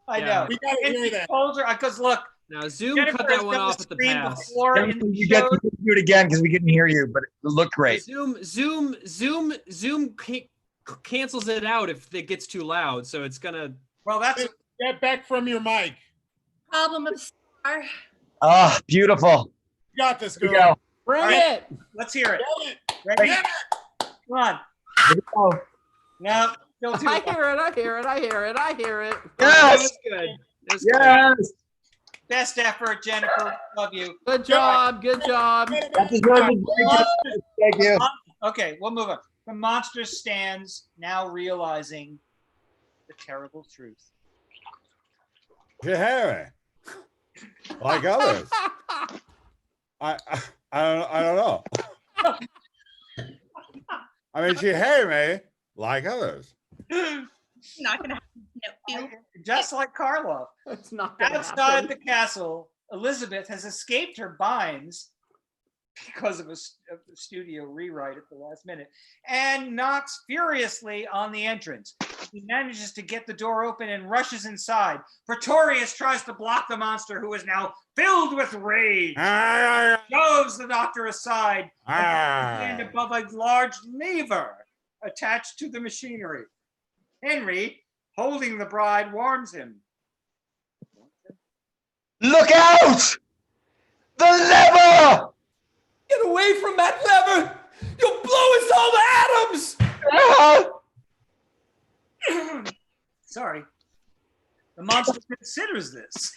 S3: I know.
S7: We gotta hear that.
S3: Because look,
S12: Now, Zoom
S3: Jennifer
S12: cut
S3: has
S12: that one
S3: done
S12: off
S3: the
S12: at the
S3: screen
S12: pass.
S3: before in the
S4: You get to do it again because we couldn't hear you, but it looked great.
S12: Zoom cancels it out if it gets too loud, so it's gonna.
S3: Well, that's
S7: Get back from your mic.
S8: Problem of star.
S4: Ah, beautiful.
S7: You got this,
S4: Here
S7: girl.
S4: we go.
S5: Bring
S3: right.
S5: it!
S3: Let's hear it.
S7: Get it.
S3: Ready?
S7: Get it.
S3: Come on.
S4: Here we go.
S3: No, still too
S5: I
S3: loud.
S5: hear it, I hear it, I hear it, I hear it.
S4: Yes.
S12: That was good. That was good.
S4: Yes.
S3: Best effort, Jennifer. Love you.
S5: Good job, good job.
S4: That deserves a break. Thank you.
S3: Okay, we'll move on. The monster stands, now realizing the terrible truth.
S6: You're hairy. Like others. I don't know. I mean, she hated me like others.
S8: Not gonna happen. No.
S3: Just like Karloff.
S5: That's not gonna
S3: Outside
S5: happen.
S3: the castle, Elizabeth has escaped her binds because of a studio rewrite at the last minute and knocks furiously on the entrance. He manages to get the door open and rushes inside. Pretorius tries to block the monster, who is now filled with rage. Shoves the doctor aside and above a large lever attached to the machinery. Henry, holding the bride, warns him.
S4: Look out! The lever!
S2: Get away from that lever! You'll blow us all to atoms!
S3: Sorry. The monster considers this.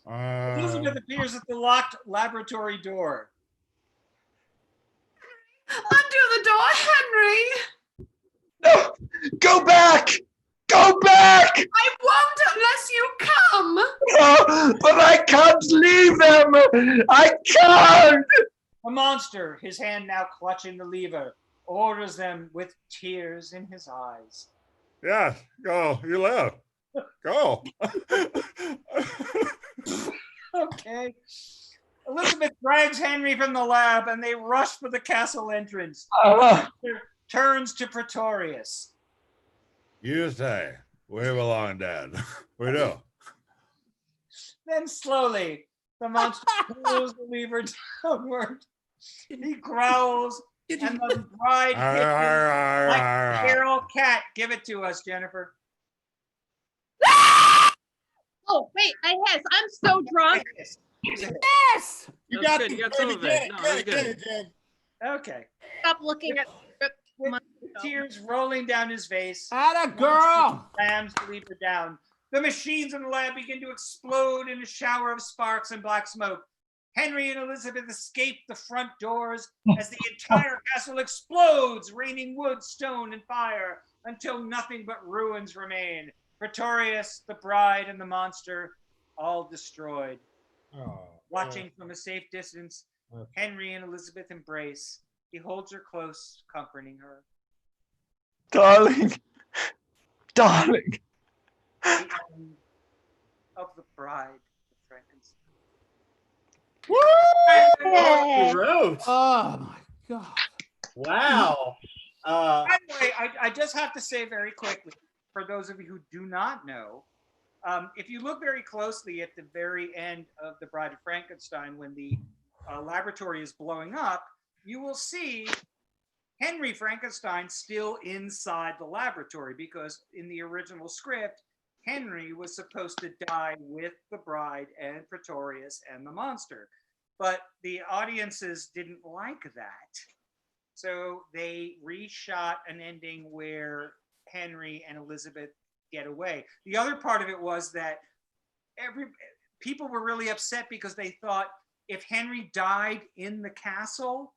S3: Elizabeth appears at the locked laboratory door.
S13: Undo the door, Henry!
S4: No! Go back! Go back!
S13: I won't unless you come!
S4: Oh, but I can't leave them! I can't!
S3: The monster, his hand now clutching the lever, orders them with tears in his eyes.
S6: Yes, go. You live. Go.
S3: Okay. Elizabeth drags Henry from the lab and they rush for the castle entrance. Turns to Pretorius.
S6: You say we belong dead. We do.
S3: Then slowly, the monster pulls the lever downward. He growls, and the bride hits him like a feral cat. Give it to us, Jennifer.
S8: Oh, wait, I'm so drunk.
S5: Yes!
S12: You got some of it. No, that's good.
S3: Okay.
S8: Stop looking at
S3: With tears rolling down his face.
S5: Atta girl!
S3: Slams the lever down. The machines in the lab begin to explode in a shower of sparks and black smoke. Henry and Elizabeth escape the front doors as the entire castle explodes, raining wood, stone, and fire until nothing but ruins remain. Pretorius, the bride, and the monster all destroyed. Watching from a safe distance, Henry and Elizabeth embrace. He holds her close, comforting her.
S4: Darling. Darling.
S3: The end of The Bride of Frankenstein.
S5: Gross. Oh my God. Wow.
S3: By the way, I just have to say very quickly, for those of you who do not know, if you look very closely at the very end of The Bride of Frankenstein, when the laboratory is blowing up, you will see Henry Frankenstein still inside the laboratory, because in the original script, Henry was supposed to die with the bride and Pretorius and the monster. But the audiences didn't like that. So they reshot an ending where Henry and Elizabeth get away. The other part of it was that people were really upset because they thought if Henry died in the castle,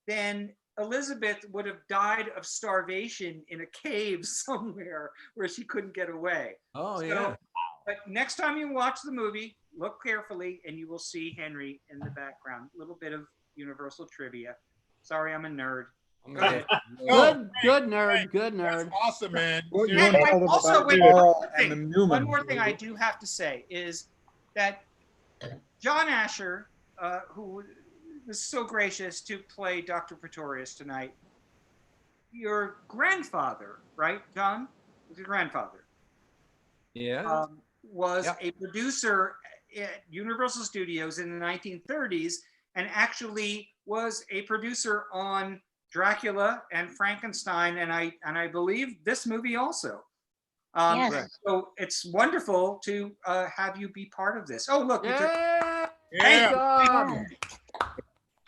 S3: then Elizabeth would have died of starvation in a cave somewhere where she couldn't get away.
S2: Oh, yeah.
S3: But next time you watch the movie, look carefully and you will see Henry in the background. A little bit of Universal trivia. Sorry, I'm a nerd.
S5: Good nerd.
S7: That's awesome, man.
S3: One more thing I do have to say is that John Asher, who was so gracious to play Dr. Pretorius tonight, your grandfather, right, John? Was your grandfather?
S2: Yeah.
S3: Was a producer at Universal Studios in the 1930s, and actually was a producer on Dracula and Frankenstein, and I believe this movie also.
S9: Yes.
S3: So it's wonderful to have you be part of this. Oh, look.
S5: Yeah.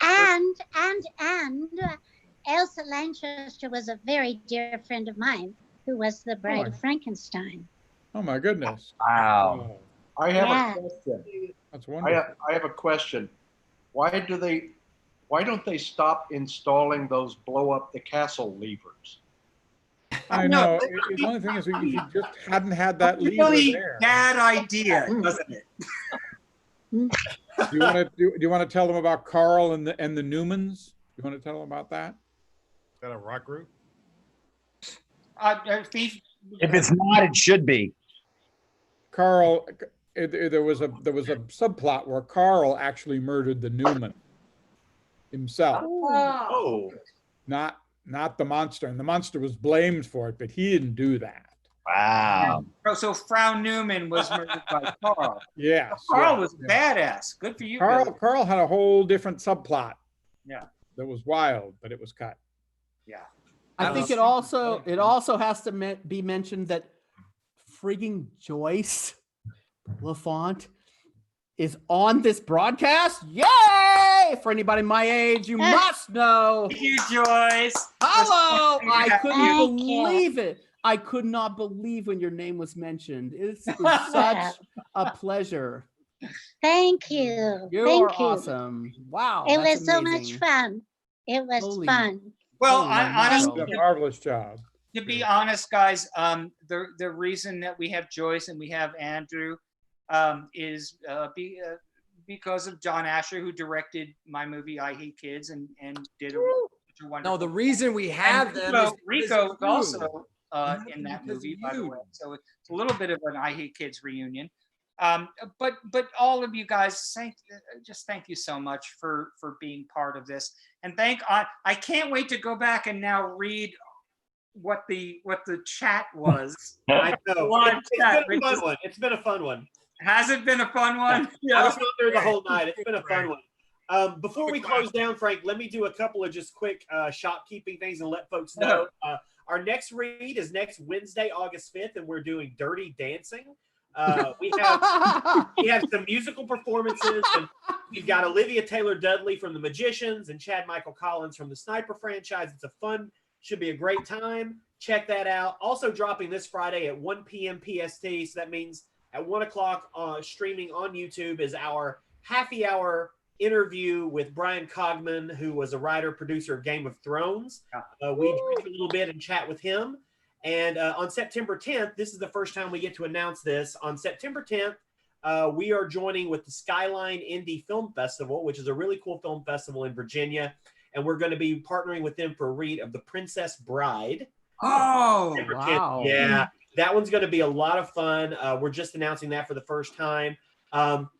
S9: And Elsa Lanchester was a very dear friend of mine who was the bride of Frankenstein.
S14: Oh my goodness.
S11: Wow. I have a question.
S14: That's wonderful.
S11: I have a question. Why don't they stop installing those blow up the castle levers?
S14: I know. The only thing is, if you just hadn't had that lever
S3: Really
S14: there.
S3: bad idea, doesn't it?
S14: Do you want to tell them about Carl and the Newmans? You want to tell them about that?
S7: Is that a rock group?
S3: Phoef,
S4: If it's not, it should be.
S14: Carl, there was a subplot where Carl actually murdered the Newman himself.
S1: Oh.
S14: Not the monster. And the monster was blamed for it, but he didn't do that.
S4: Wow.
S3: So Frau Newman was murdered by Carl.
S14: Yes.
S3: Carl was badass. Good for you. Billy.
S14: Carl had a whole different subplot.
S3: Yeah.
S14: That was wild, but it was cut.
S3: Yeah.
S5: I think it also has to be mentioned that frigging Joyce LaPlante is on this broadcast. Yay! For anybody my age, you must know.
S3: Thank you, Joyce.
S5: Hello! I couldn't believe it. I could not believe when your name was mentioned. It's such a pleasure.
S9: Thank you.
S5: You're awesome. Wow.
S9: It was so much fun. It was fun.
S3: Well, honestly,
S14: a marvelous job.
S3: To be honest, guys, the reason that we have Joyce and we have Andrew is because of John Asher, who directed my movie I Hate Kids and did a wonderful.
S2: No, the reason we have them is
S3: Rico is also in that movie, by the way. So it's a little bit of an I Hate Kids reunion. But all of you guys, thank you so much for being part of this, and I can't wait to go back and now read what the chat was.
S1: I know. It's been a fun one.
S3: Has it been a fun one?
S1: Yeah. I was not there the whole night. It's been a fun one. Before we close down, Frank, let me do a couple of just quick shopkeeping things and let folks know. Our next read is next Wednesday, August 5th, and we're doing Dirty Dancing. We have some musical performances, and we've got Olivia Taylor-Dudley from The Magicians and Chad Michael Collins from the Sniper franchise. It's should be a great time. Check that out. Also dropping this Friday at 1 p.m. PST, so that means at 1 o'clock streaming on YouTube is our happy hour interview with Brian Cogman, who was a writer, producer of Game of Thrones. We drink a little bit and chat with him. And on September 10th, this is the first time we get to announce this. On September 10th, we are joining with the Skyline Indie Film Festival, which is a really cool film festival in Virginia. And we're going to be partnering with them for a read of The Princess Bride.
S3: Oh,
S5: wow.
S1: Yeah, that one's going to be a lot of fun. We're just announcing that for the first time.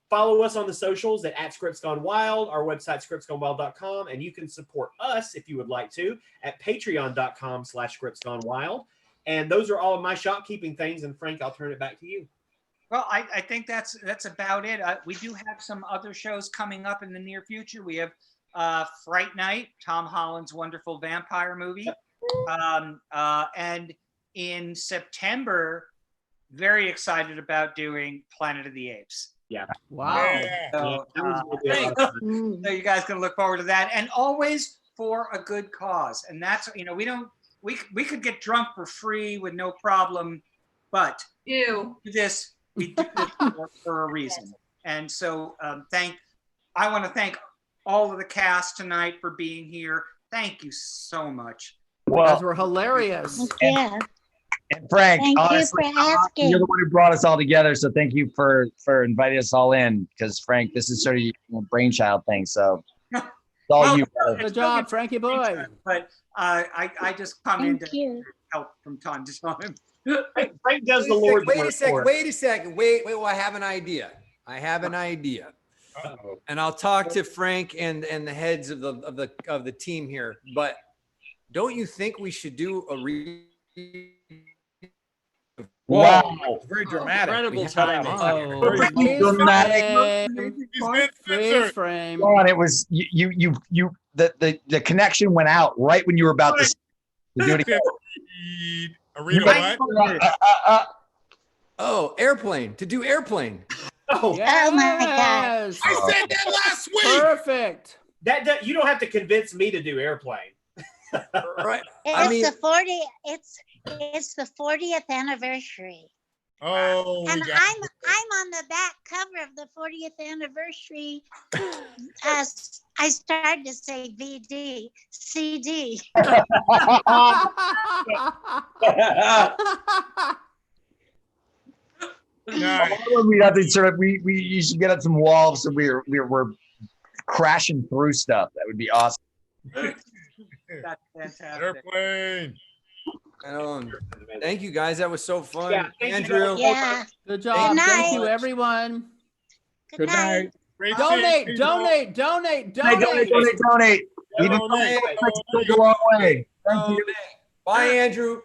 S1: Follow us on the socials at Scripts Gone Wild, our website, scriptsgonewild.com. And you can support us, if you would like to, at patreon.com/scriptsgonewild. And those are all of my shopkeeping things. And Frank, I'll turn it back to you.
S3: Well, I think that's about it. We do have some other shows coming up in the near future. We have Fright Night, Tom Holland's wonderful vampire movie. And in September, very excited about doing Planet of the Apes.
S1: Yeah.
S5: Wow.
S3: So you guys can look forward to that. And always for a good cause. And that's, we could get drunk for free with no problem, but we do this for a reason. And so I want to thank all of the cast tonight for being here. Thank you so much.
S5: You guys were hilarious.
S9: Yeah.
S4: And Frank,
S9: Thank
S4: honestly,
S9: you for asking.
S4: you're the one who brought us all together. So thank you for inviting us all in, because Frank, this is sort of your brainchild thing. So it's all you.
S5: Good job, Frankie boy.
S3: But I just come in to help from time to time.
S1: Frank does the Lord's work.
S2: Wait a second. Wait, well, I have an idea.
S6: Uh-oh.
S2: And I'll talk to Frank and the heads of the team here. But don't you think we should do a
S14: Wow, it's very dramatic.
S2: Incredible timing.
S5: Freeze frame.
S4: God, it was the connection went out right when you were about to do it again.
S2: Oh, airplane. To do airplane.
S1: Oh,
S9: Oh my God.
S7: I said that last week.
S5: Perfect.
S1: That you don't have to convince me to do airplane.
S2: Right.
S9: It's the 40th anniversary.
S7: Oh,
S9: And I'm on the back cover of the 40th anniversary. As I started to say VD, CD.
S4: We have to you should get up some walls so we're crashing through stuff. That would be awesome.
S3: That's fantastic.
S7: Airplane.
S2: Thank you guys. That was so fun.
S1: Yeah, thank you,
S2: Andrew.
S1: guys.
S9: Yeah.
S5: Good job.
S9: Good
S5: Thank you,
S9: night.
S5: everyone.
S9: Good night.
S7: Great
S5: Donate,
S7: seeing you.
S5: donate, donate,
S4: Donate.
S5: donate.
S4: Even
S7: Donate.
S4: goes a long way. Thank you.
S2: Bye, Andrew.